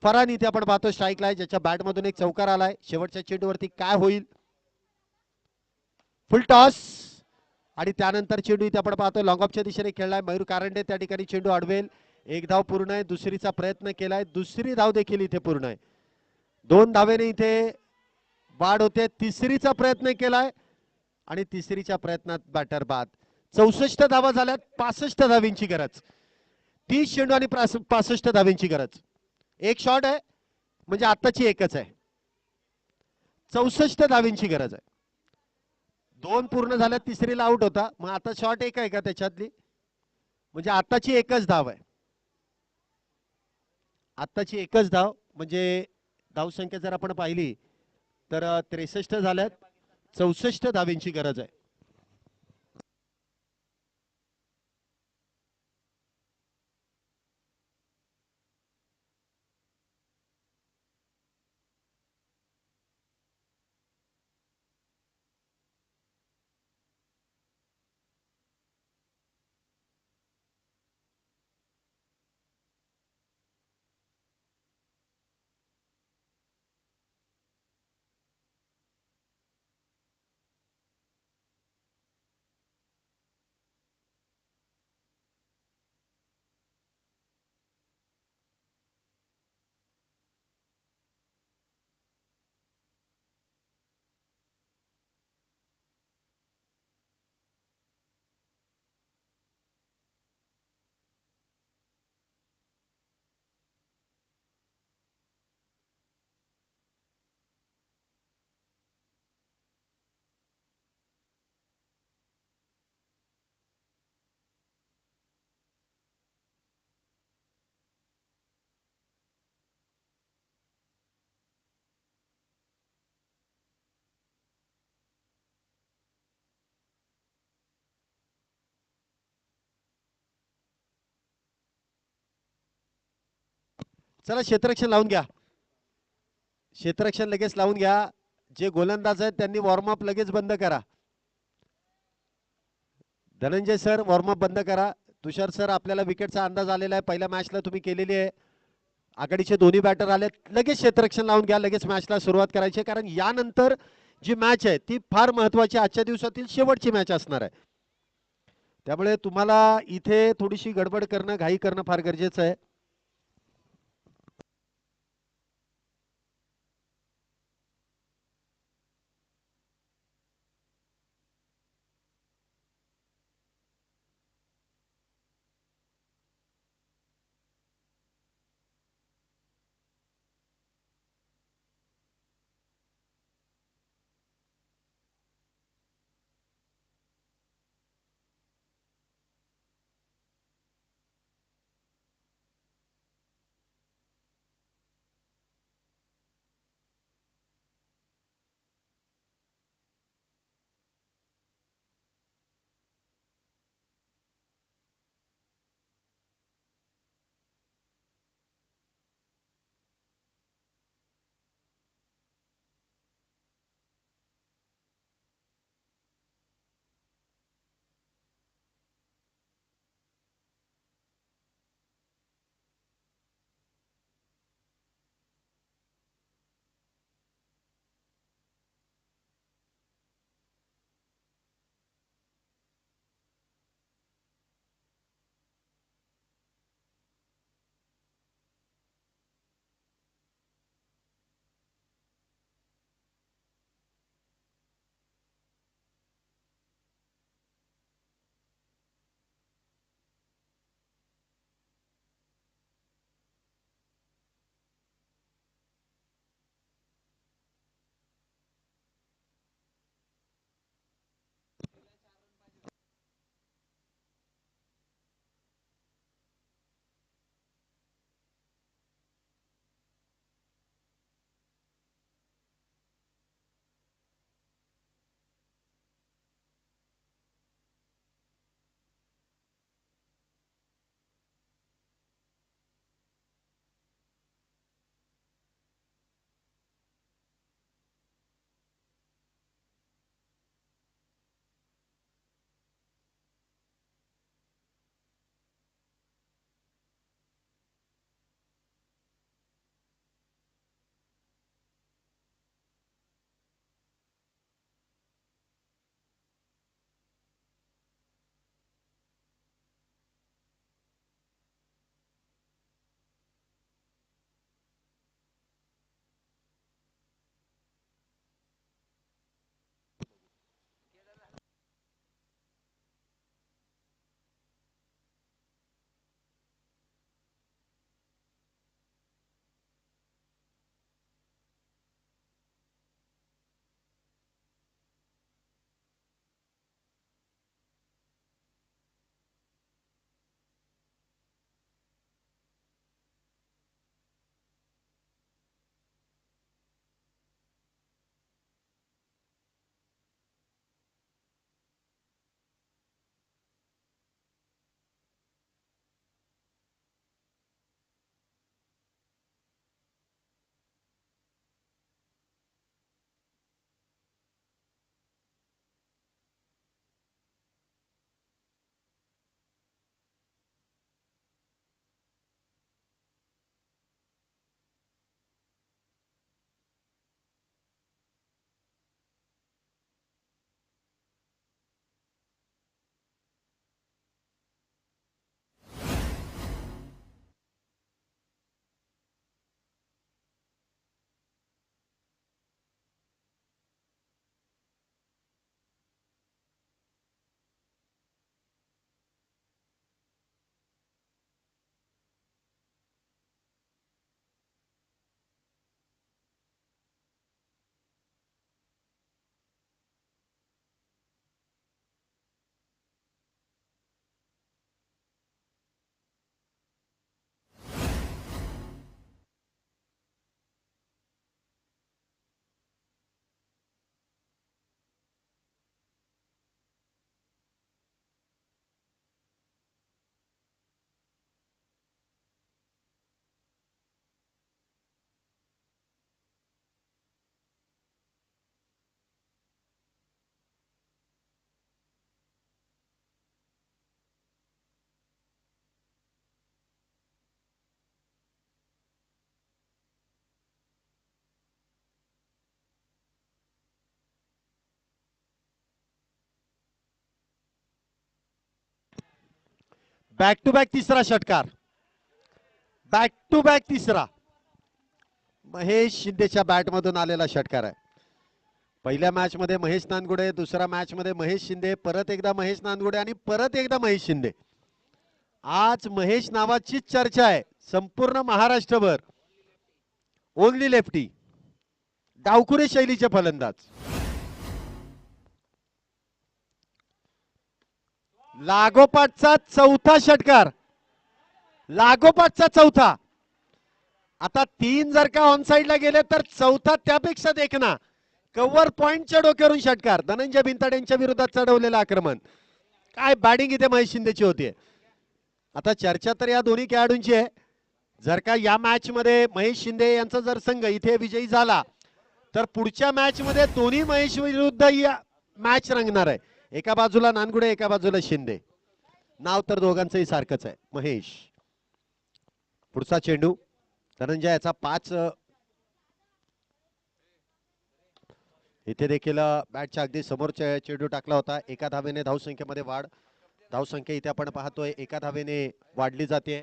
Speaker 1: फरान इथे आपण पाहतो स्ट्राईकला आहे ज्याच्या बॅटमधून एक चौकार आलाय. शेवटच्या चेंडूवरती काय होईल. फुल टॉस आणि त्यानंतर चेंडू इथे आपण पाहतो लॉंग ऑफच्या दिशेने खेळलाय. मयूर कारंडे त्या ठिकाणी चेंडू अडवेल. एक धाव पूर्ण आहे. दुसरीचा प्रयत्न केलाय. दुसरी धाव देखील इथे पूर्ण आहे. 2 धावेने इथे वाढ होते. तिसरीचा प्रयत्न केलाय आणि तिसरीच्या प्रयत्नात बॅटर बाद. 64 धावा झाल्यात. 65 धावींची गरज. 30 चेंडू आणि 65 धावींची गरज. एक शॉट आहे म्हणजे आताची एकच आहे. 64 धावींची गरज आहे. 2 पूर्ण झाल्यात. तिसरीला आउट होता. मग आता शॉट एक आहे का त्याच्यातली म्हणजे आताची एकच धाव आहे. आताची एकच धाव म्हणजे धावसंख्या जर आपण पाहिली तर 63 झाल्यात. 64 धावींची गरज आहे. चला क्षेत्ररक्षण लावून घ्या. क्षेत्ररक्षण लगेच लावून घ्या. जे गोलंदाज आहेत त्यांनी वॉर्मअप लगेच बंद करा. धनंजय सर वॉर्मअप बंद करा. तुषार सर आपल्याला विकेटचा अंदाज आलेला आहे. पहिल्या मॅचला तुम्ही केलेली आहे. आघाडीचे दोन्ही बॅटर आले. लगेच क्षेत्ररक्षण लावून घ्या. लगेच मॅचला सुरुवात करायची कारण यानंतर जी मॅच आहे ती फार महत्वाची आजच्या दिवसातील शेवटची मॅच असणार आहे. त्यामुळे तुम्हाला इथे थोडीशी गडबड करणं घाई करणं फार गरजेचं आहे. बॅक टू बॅक तिसरा षटकार, बॅक टू बॅक तिसरा महेश शिंदेच्या बॅट मधून आलेला षटकार आहे. पहिल्या मॅच मध्ये महेश नानगुडे, दुसऱ्या मॅच मध्ये महेश शिंदे, परत एकदा महेश नानगुडे आणि परत एकदा महेश शिंदे. आज महेश नावाचीच चर्चा आहे संपूर्ण महाराष्ट्रभर. ओनली लेफ्टी, डावखुरे शैलीचे फलंदाज. लागोपाठचा चौथा षटकार, लागोपाठचा चौथा. आता 3 जर का ऑन साइडला गेले तर चौथा त्यापेक्षा देखना. कव्हर पॉइंटच्या डोक्यावरून षटकार. धनंजय बिनताडेंच्या विरोधात चढवलेलं आक्रमण. काय बॅटिंग इथे महेश शिंदेची होती. आता चर्चा तर या दोन्ही खेळाडूंची आहे. जर का या मॅच मध्ये महेश शिंदे यांचा जर संघ इथे विजयी झाला तर पुढच्या मॅच मध्ये दोन्ही महेश विरुद्ध या मॅच रंगणार आहे. एका बाजूला नानगुडे, एका बाजूला शिंदे. नाव तर दोघांचंही सारखंच आहे, महेश. पुढचा चेंडू धनंजय याचा 5. इथे देखील बॅटच्या अगदी समोरच्या चेंडू टाकला होता. एका धावेने धावसंख्येमध्ये वाढ. धावसंख्या इथे आपण पाहतोय एका धावेने वाढली जाते.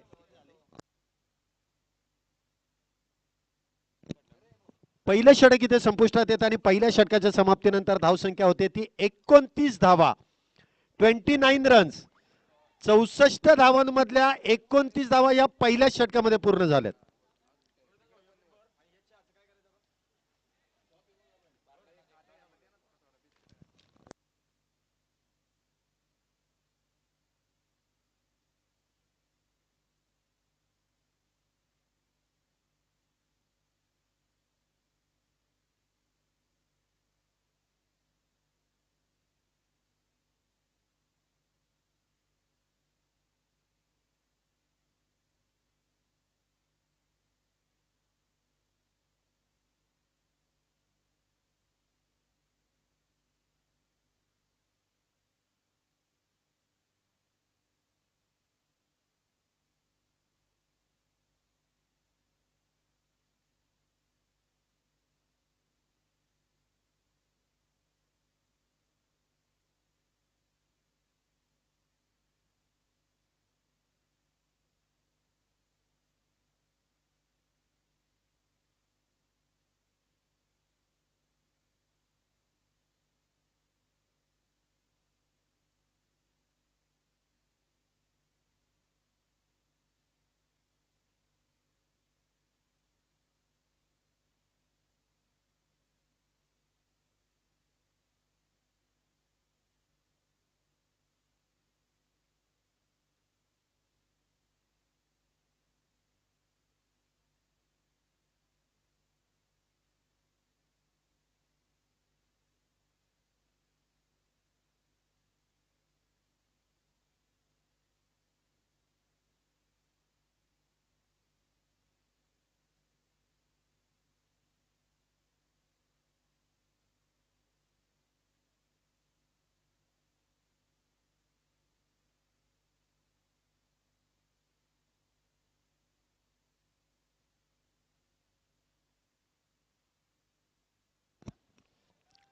Speaker 1: पहिलं षटक इथे संपुष्टात येतं आणि पहिल्या षटकाच्या समाप्तीनंतर धावसंख्या होते ती 29 धावा, 29 रन्स. 64 धावांमधल्या 29 धावा या पहिल्या षटकामध्ये पूर्ण झाल्यात.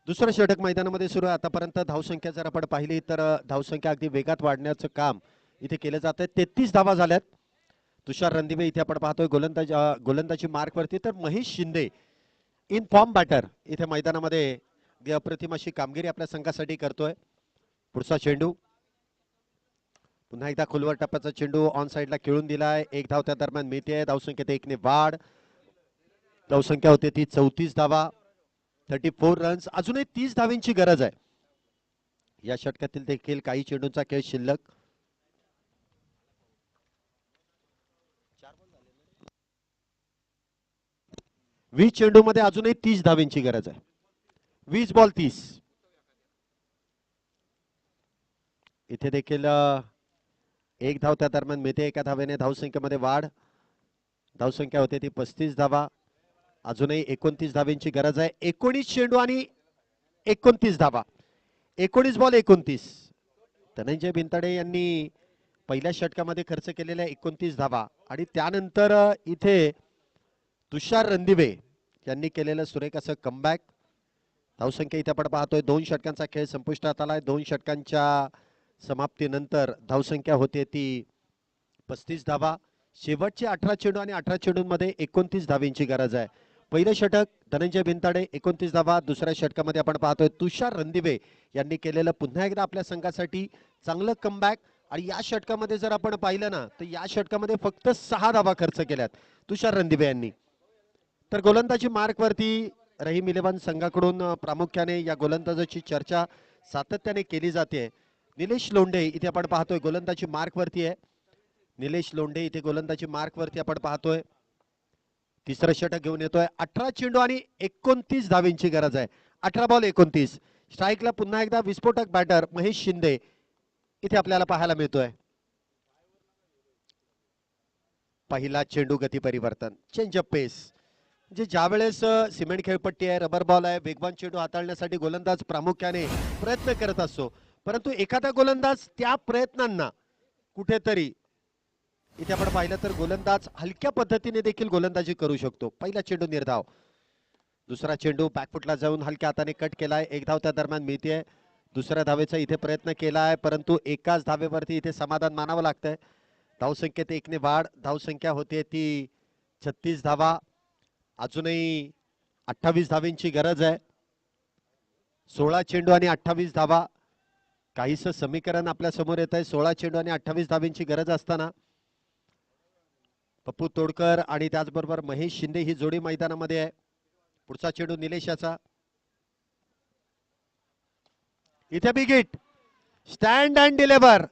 Speaker 1: दुसरं षटक मैदानामध्ये सुरू आहे. आतापर्यंत धावसंख्या जर आपण पाहिली तर धावसंख्या अगदी वेगात वाढण्याचं काम इथे केलं जात आहे. 33 धावा झाल्यात. तुषार रणदिवे इथे आपण पाहतोय गोलंदाजी मार्क वरती. तर Mahesh Shinde in form batter इथे मैदानामध्ये अप्रतिम अशी कामगिरी आपल्या संघासाठी करतोय. पुढचा चेंडू पुन्हा एकदा खोलवर टप्प्याचा चेंडू ऑन साइडला खेळून दिलाय. 1 धाव त्या दरम्यान मिळते. धावसंख्येत 1 ने वाढ. धावसंख्या होते ती 34 धावा, 34 रन्स. अजूनही 30 धावांची गरज आहे. या षटकातील देखील काही चेंडूंचा खेळ शिल्लक. 20 चेंडू मध्ये अजूनही 30 धावांची गरज आहे. 20 बॉल 30. इथे देखील 1 धाव त्या दरम्यान मिळते. एका धावेने धावसंख्येमध्ये वाढ. धावसंख्या होते ती 35 धावा. अजूनही 29 धावांची गरज आहे. 19 चेंडू आणि 29 धावा. 19 बॉल 29. धनंजय बिनताडे यांनी पहिल्या षटकामध्ये खर्च केलेल्या 29 धावा आणि त्यानंतर इथे तुषार रणदिवे यांनी केलेलं सुरेख असं कमबॅक. धावसंख्या इथे आपण पाहतोय 2 षटकांचा खेळ संपुष्टात आलाय. 2 षटकांच्या समाप्तीनंतर धावसंख्या होते ती 35 धावा. शेवटचे 18 चेंडू आणि 18 चेंडूंमध्ये 29 धावींची गरज आहे. पहिलं षटक धनंजय बिनताडे 29 धावा. दुसऱ्या षटकामध्ये आपण पाहतोय तुषार रणदिवे यांनी केलेलं पुन्हा एकदा आपल्या संघासाठी चांगलं कमबॅक. आणि या षटकामध्ये जर आपण पाहिलं ना तर या षटकामध्ये फक्त 6 धावा खर्च केल्यात तुषार रणदिवे यांनी. तर गोलंदाजी मार्क वरती रहीम इलेव्हन संघाकडून प्रामुख्याने या गोलंदाजाची चर्चा सातत्याने केली जाते. निलेश लोंढे इथे आपण पाहतोय गोलंदाजी मार्क वरती आहे. निलेश लोंढे इथे गोलंदाजी मार्क वरती आपण पाहतोय. तिसरं षटक घेऊन येतोय. 18 चेंडू आणि 29 धावींची गरज आहे. 18 बॉल 29. स्ट्राईकला पुन्हा एकदा विस्फोटक बॅटर महेश शिंदे इथे आपल्याला पाहायला मिळतोय. पहिला चेंडू गती परिवर्तन चेंज अप पेस. म्हणजे ज्या वेळेस सिमेंट खेळपट्टी आहे, रबर बॉल आहे, वेगवान चेंडू हाताळण्यासाठी गोलंदाज प्रामुख्याने प्रयत्न करत असतो. परंतु एखादा गोलंदाज त्या प्रयत्नांना कुठेतरी इथे आपण पाहिलं तर गोलंदाज हलक्या पद्धतीने देखील गोलंदाजी करू शकतो. पहिला चेंडू निर्धाव. दुसरा चेंडू बॅकफुटला जाऊन हलक्या हाताने कट केलाय. एक धाव त्या दरम्यान मिळते. दुसऱ्या धावेचा इथे प्रयत्न केलाय परंतु एकाच धावेवरती इथे समाधान मानावं लागतंय. धावसंख्येत 1 ने वाढ. धावसंख्या होते ती 36 धावा. अजूनही 28 धावींची गरज आहे. 16 चेंडू आणि 28 धावा. काहीस समीकरण आपल्या समोर येत आहे. 16 चेंडू आणि 28 धावींची गरज असताना पप्पू तोडकर आणि त्याचबरोबर महेश शिंदे ही जोडी मैदानामध्ये आहे. पुढचा चेंडू निलेशाचा. इथे big hit. Stand and deliver.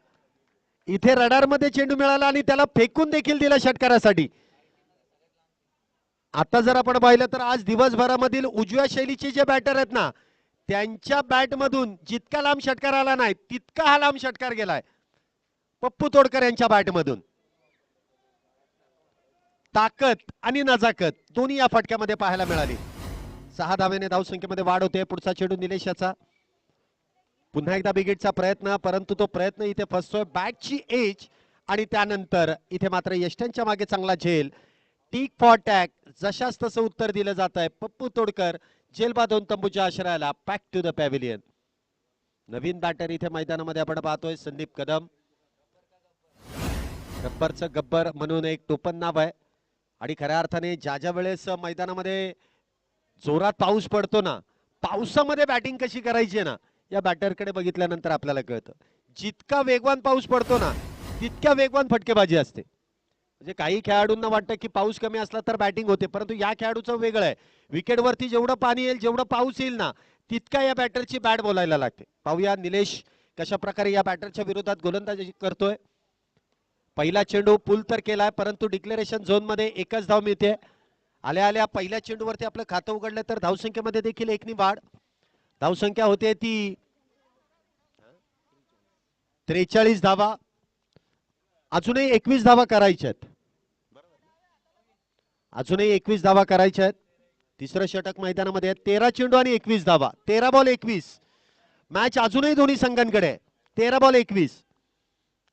Speaker 1: इथे रडार मध्ये चेंडू मिळाला आणि त्याला फेकून देखील दिला षटकारासाठी. आता जर आपण पाहिलं तर आज दिवसभरामधील उजव्या शैलीचे जे बॅटर आहेत ना त्यांच्या बॅट मधून जितका लांब षटकार आला नाही तितका हा लांब षटकार गेलाय पप्पू तोडकर यांच्या बॅट मधून. ताकद आणि नजाकत दोन्ही या फटक्यामध्ये पाहायला मिळाली. 6 धावेने धावसंख्येमध्ये वाढ होते. पुढचा चेंडू निलेशाचा. पुन्हा एकदा बिगेटचा प्रयत्न परंतु तो प्रयत्न इथे फसतोय. बॅटची एज आणि त्यानंतर इथे मात्र यष्ट्यांच्या मागे चांगला झेल. टिक फॉर टॅग जशास तसं उत्तर दिलं जात आहे. पप्पू तोडकर जेल बांधून तंबूच्या आश्रयाला. Back to the pavilion. नवीन बॅटर इथे मैदानामध्ये आपण पाहतोय संदीप कदम. गब्बरचं गब्बर म्हणून एक टोपण नाव आहे. आणि खऱ्या अर्थाने ज्या वेळेस मैदानामध्ये जोरात पाऊस पडतो ना पावसामध्ये बॅटिंग कशी करायची ना या बॅटरकडे बघितल्यानंतर आपल्याला कळतं. जितका वेगवान पाऊस पडतो ना तितक्या वेगवान फटकेबाजी असते. म्हणजे काही खेळाडूंना वाटतं की पाऊस कमी असला तर बॅटिंग होते परंतु या खेळाडूचं वेगळं आहे. विकेटवरती जेवढं पाणी येईल जेवढं पाऊस येईल ना तितका या बॅटरची बॅट बोलायला लागते. पाहूया निलेश कशा प्रकारे या बॅटरच्या विरोधात गोलंदाजी करतोय. पहिला चेंडू पुल तर केलाय परंतु डिक्लेरेशन झोन मध्ये एकच धाव मिळते. आल्या आल्या पहिल्या चेंडूवरती आपलं खातं उघडलं तर धावसंख्येमध्ये देखील 1 ने वाढ. धावसंख्या होते ती 43 धावा. अजूनही 21 धावा करायच्यात. अजूनही 21 धावा करायच्या आहेत. तिसरं षटक मैदानामध्ये 13 चेंडू आणि 21 धावा. 13 बॉल 21. मॅच अजूनही दोन्ही संघांकडे 13 बॉल 21.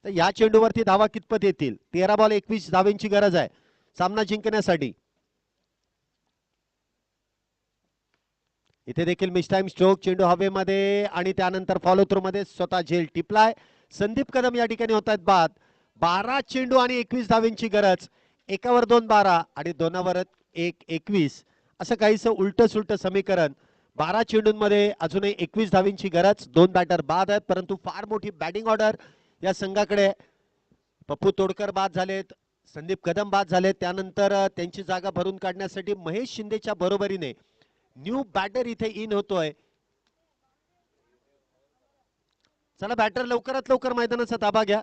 Speaker 1: तर या चेंडूवरती धावा कितपत येतील. 13 बॉल 21 धावांची गरज आहे सामना जिंकण्यासाठी. इथे देखील मिस टाइम स्ट्रोक. चेंडू हवेमध्ये आणि त्यानंतर फॉलो थ्रू मध्ये स्वतः झेल टिपलाय. संदीप कदम या ठिकाणी होत आहेत बाद. 12 चेंडू आणि 21 धावांची गरज. एकावर 2 12 आणि दोनावर 1 21 असं काहीसं उलट सुलट समीकरण. 12 चेंडूंमध्ये अजूनही 21 धावांची गरज. 2 बॅटर बाद आहेत परंतु फार मोठी बॅटिंग ऑर्डर या संघाकडे. पप्पू तोडकर बाद झालेत. संदीप कदम बाद झालेत. त्यानंतर त्यांची जागा भरून काढण्यासाठी महेश शिंदेच्या बरोबरीने न्यू बॅटर इथे इन होतोय. चला बॅटर लवकरात लवकर मैदानाचा ताबा घ्या.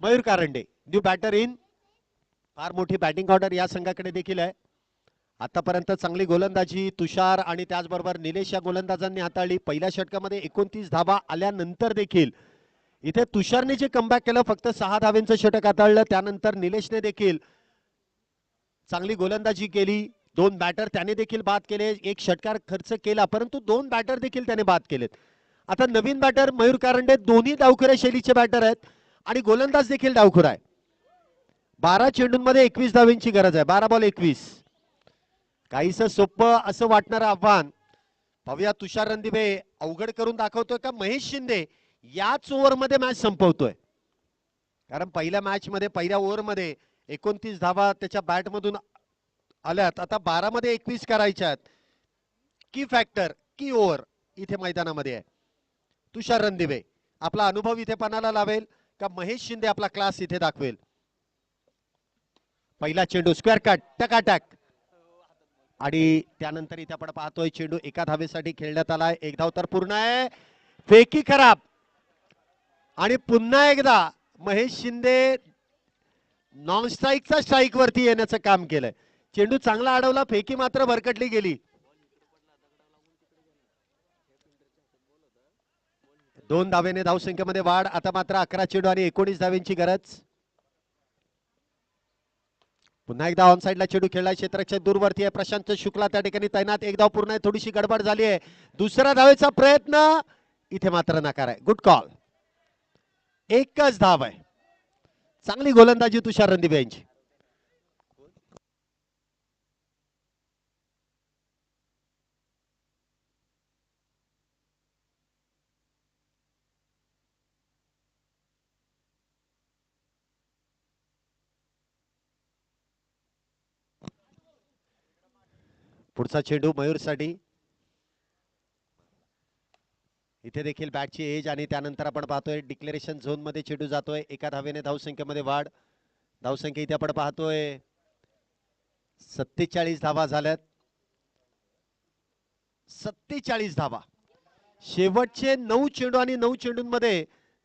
Speaker 1: Mayur Karande new batter in. फार मोठी बॅटिंग ऑर्डर या संघाकडे देखील आहे. आतापर्यंत चांगली गोलंदाजी तुषार आणि त्याचबरोबर निलेश या गोलंदाजांनी हाताळली. पहिल्या षटकामध्ये 29 धावा आल्यानंतर देखील इथे तुषारने जे कमबॅक केलं फक्त 6 धावांचं षटक हाताळलं. त्यानंतर निलेशने देखील चांगली गोलंदाजी केली. 2 बॅटर त्याने देखील बाद केले. 1 षटकार खर्च केला परंतु 2 बॅटर देखील त्याने बाद केलेत. आता नवीन बॅटर मयूर कारंडे दोन्ही डावखुऱ्या शैलीचे बॅटर आहेत आणि गोलंदाज देखील डावखुरा आहे. 12 चेंडूंमध्ये 21 धावांची गरज आहे. 12 बॉल 21. काहीसं सोपं असं वाटणारं आव्हान पाहूया. तुषार रणदिवे अवघड करून दाखवतोय का महेश शिंदे याच ओव्हरमध्ये मॅच संपवतोय. कारण पहिल्या मॅच मध्ये पहिल्या ओव्हर मध्ये 29 धावा त्याच्या बॅट मधून आल्यात. आता 12 मध्ये 21 करायच्यात. की फॅक्टर की ओव्हर इथे मैदानामध्ये आहे. तुषार रणदिवे आपला अनुभव इथे पणाला लावेल का महेश शिंदे आपला क्लास इथे दाखवेल. पहिला चेंडू स्क्वेअर कट टकाटक आणि त्यानंतर इथे आपण पाहतोय चेंडू एका धावेसाठी खेळण्यात आलाय. एक धाव तर पूर्ण आहे. फेकी खराब आणि पुन्हा एकदा महेश शिंदे नॉन स्ट्राईकचा स्ट्राईक वरती येण्याचं काम केलंय. चेंडू चांगला अडवला, फेकी मात्र भरकटली गेली. 2 धावेने धावसंख्येमध्ये वाढ. आता मात्र 11 चेंडू आणि 19 धावेंची गरज. पुन्हा एकदा ऑन साइडला चेंडू खेळला. क्षेत्ररक्षक दूरवरती आहे. प्रशांत शुक्ला त्या ठिकाणी तैनात. एक धाव पूर्ण आहे. थोडीशी गडबड झाली आहे. दुसऱ्या धावेचा प्रयत्न इथे मात्र नकार आहे. Good call. एकच धाव आहे. चांगली गोलंदाजी तुषार रणदिवे यांची. पुढचा चेंडू मयूरसाठी. इथे देखील बॅटची एज आणि त्यानंतर आपण पाहतोय डिक्लेरेशन झोन मध्ये चेंडू जातोय. एका धावेने धावसंख्येमध्ये वाढ. धावसंख्या इथे आपण पाहतोय 47 धावा झाल्यात. 47 धावा. शेवटचे 9 चेंडू आणि 9 चेंडूंमध्ये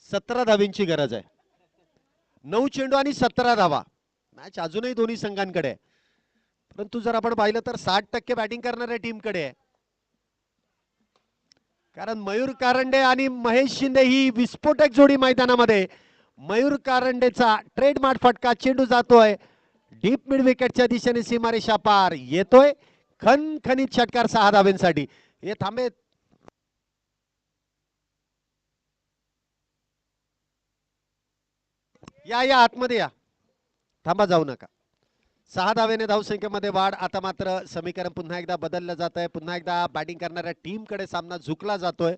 Speaker 1: 17 धावींची गरज आहे. 9 चेंडू आणि 17 धावा. मॅच अजूनही दोन्ही संघांकडे आहे. परंतु जर आपण पाहिलं तर 60% बॅटिंग करणाऱ्या टीमकडे आहे. कारण मयूर कारंडे आणि महेश शिंदे ही विस्फोटक जोडी मैदानामध्ये. मयूर कारंडेचा ट्रेडमार्क फटका. चेंडू जातोय डीप मिड विकेटच्या दिशेने सीमारेषा पार. येतोय खणखणीत षटकार 6 धावेंसाठी. हे थांबे. या आतमध्ये या. थांबा, जाऊ नका. 6 धावेने धावसंख्येमध्ये वाढ. आता मात्र समीकरण पुन्हा एकदा बदललं जात आहे. पुन्हा एकदा बॅटिंग करणाऱ्या टीमकडे सामना झुकला जातोय.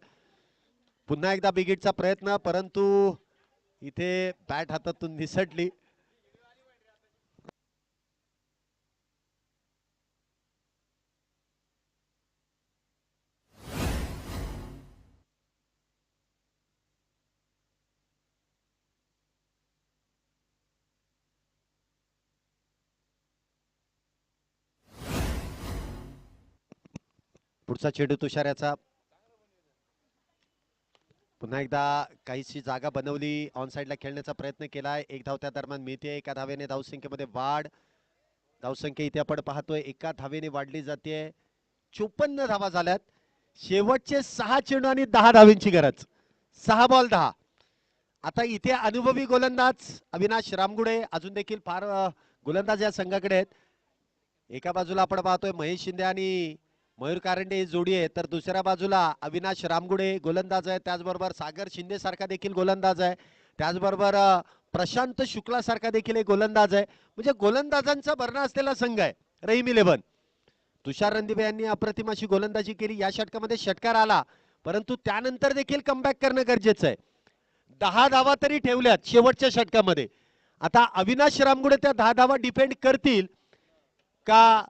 Speaker 1: पुन्हा एकदा बिगिटचा प्रयत्न, परंतु इथे बॅट हातातून निसटली. पुढचा चेंडू तुषाराचा. पुन्हा एकदा काहीशी जागा बनवली. ऑन साइडला खेळण्याचा प्रयत्न केलाय. एक धाव त्या दरम्यान मिळते. एका धावेने धावसंख्येमध्ये वाढ. धावसंख्या इथे आपण पाहतोय एका धावेने वाढली जाते. 54 धावा झाल्यात. शेवटचे 6 चेंडू आणि 10 धावेंची गरज. 6 बॉल 10. आता इथे अनुभवी गोलंदाज अविनाश रामगुडे अजून देखील फार गोलंदाज या संघाकडे आहेत. एका बाजूला आपण पाहतोय महेश शिंदे आणि मयूर कारंडे ही जोडी आहे, तर दुसऱ्या बाजूला अविनाश रामगुडे गोलंदाज आहे. त्याचबरोबर सागर शिंदे सारखा देखील गोलंदाज आहे. त्याचबरोबर प्रशांत शुक्ला सारखा देखील एक गोलंदाज आहे. म्हणजे गोलंदाजांचा भरणा असलेला संघ आहे रहीम 11. तुषार रणदिवे यांनी अप्रतिम अशी गोलंदाजी केली. या षटकामध्ये षटकार आला, परंतु त्यानंतर देखील कमबॅक करणं गरजेचं आहे. 10 धावा तरी ठेवल्यात शेवटच्या षटकामध्ये. आता अविनाश रामगुडे त्या 10 धावा डिफेंड करतील का?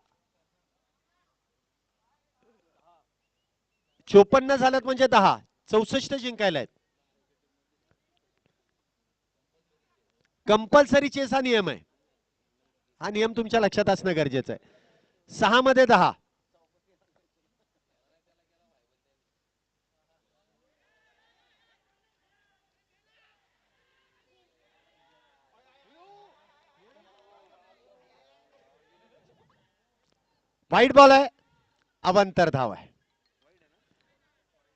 Speaker 1: 54 झाल्यात म्हणजे 10. 64 जिंकायला आहेत. कंपल्सरी चेस हा नियम आहे. हा नियम तुमच्या लक्षात असणं गरजेचं आहे. 6 मध्ये 10. वाईट बॉल आहे. अवांतर धाव आहे.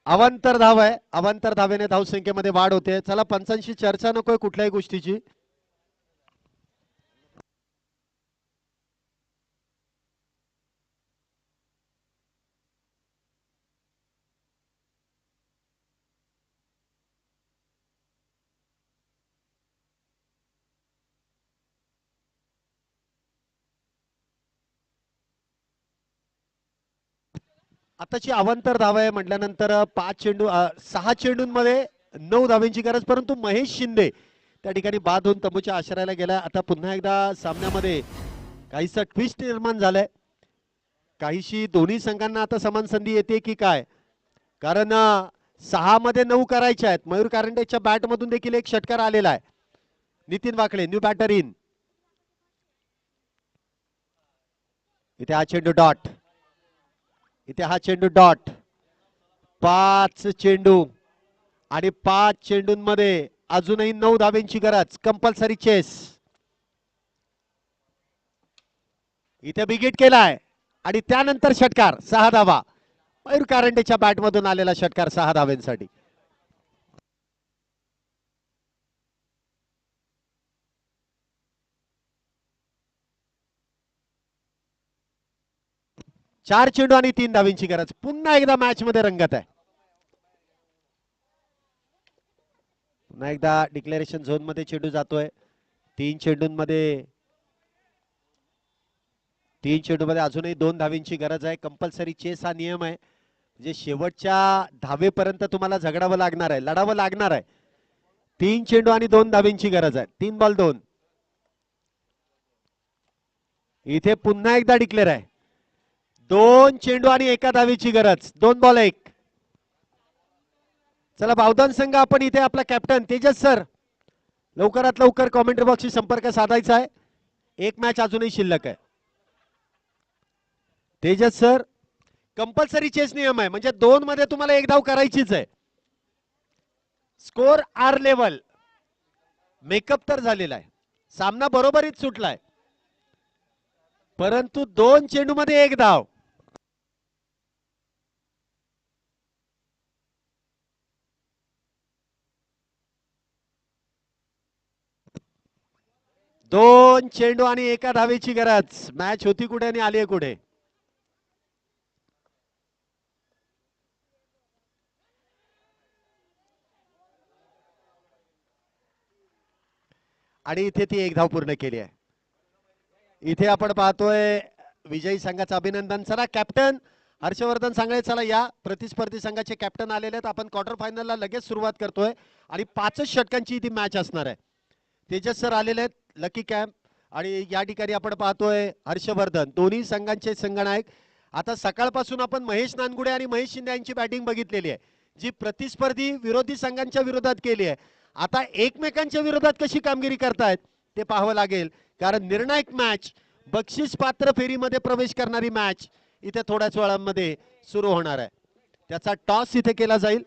Speaker 1: अवांतर धाव आहे. अवांतर धावेने धावसंख्येमध्ये वाढ होते. चला, पंचांशी चर्चा नकोय कुठल्याही गोष्टीची. आताची अवांतर धाव आहे म्हटल्यानंतर 6 चेंडूंमध्ये 9 धावेंची गरज. परंतु महेश शिंदे त्या ठिकाणी बाद होऊन तंबूच्या आश्रयाला गेला. आता पुन्हा एकदा सामन्यामध्ये काहीसं ट्विस्ट निर्माण झालंय. काहीशी दोन्ही संघांना आता समान संधी येते की काय, कारण 6 मध्ये 9 करायचे आहेत. मयूर कारंडेच्या बॅट मधून देखील एक षटकार आलेला आहे. Nitin Wakale new batter in. इथे हा चेंडू डॉट, इथे हा चेंडू डॉट. 5 चेंडू आणि 5 चेंडूंमध्ये अजूनही 9 धाब्यांची गरज. Compulsory chess. इथे बिगिट केलाय आणि त्यानंतर षटकार 6 धावा. मयूर कारंडेच्या बॅट मधून आलेला षटकार 6 धाव्यांसाठी. चार चेंडू आणि 3 धाव्यांची गरज. पुन्हा एकदा मॅच मध्ये रंगत आहे. पुन्हा एकदा डिक्लेरेशन झोन मध्ये चेंडू जातोय. 3 चेंडूंमध्ये अजूनही 2 धाव्यांची गरज आहे. कंपल्सरी चेस हा नियम आहे. म्हणजे शेवटच्या धावेपर्यंत तुम्हाला झगडावं लागणार आहे, लढावं लागणार आहे. 3 चेंडू आणि 2 धाव्यांची गरज आहे. 3 बॉल 2. इथे पुन्हा एकदा डिक्लेअर आहे. 2 चेंडू आणि 1 धावेची गरज. 2 बॉल 1. चला बावधन संघ, आपण इथे आपला कॅप्टन तेजस सर लवकरात लवकर कॉमेंट्री बॉक्सशी संपर्क साधायचा आहे. एक मॅच अजूनही शिल्लक आहे. तेजस सर, कंपल्सरी चेस नियम आहे, म्हणजे 2 मध्ये तुम्हाला 1 धाव करायचीच आहे. Score R level. मेकअप तर झालेला आहे, सामना बरोबरीत सुटलाय, परंतु 2 चेंडू मध्ये 1 धाव. दोन चेंडू आणि 1 धावेची गरज. मॅच होती कुठे आणि आली कुठे. आणि इथे ती 1 धाव पूर्ण केली आहे. इथे आपण पाहतोय विजयी संघाचं अभिनंदन. चला कॅप्टन हर्षवर्धन सांगळे, चला या प्रतिस्पर्धी संघाचे कॅप्टन आलेले आहेत. आपण क्वार्टर फायनलला लगेच सुरुवात करतोय आणि 5 षटकांची ती मॅच असणार आहे. तेजस सर आलेले आहेत, लकी कॅम्प, आणि या ठिकाणी आपण पाहतोय हर्षवर्धन, दोन्ही संघांचे संघनायक. आता सकाळपासून आपण महेश नानगुडे आणि महेश शिंदे यांची बॅटिंग बघितलेली आहे, जी प्रतिस्पर्धी विरोधी संघांच्या विरोधात केली आहे. आता एकमेकांच्या विरोधात कशी कामगिरी करतायत ते पाहावं लागेल, कारण निर्णायक मॅच, बक्षीस पात्र फेरीमध्ये प्रवेश करणारी मॅच इथे थोड्याच वेळामध्ये सुरू होणार आहे. त्याचा टॉस इथे केला जाईल.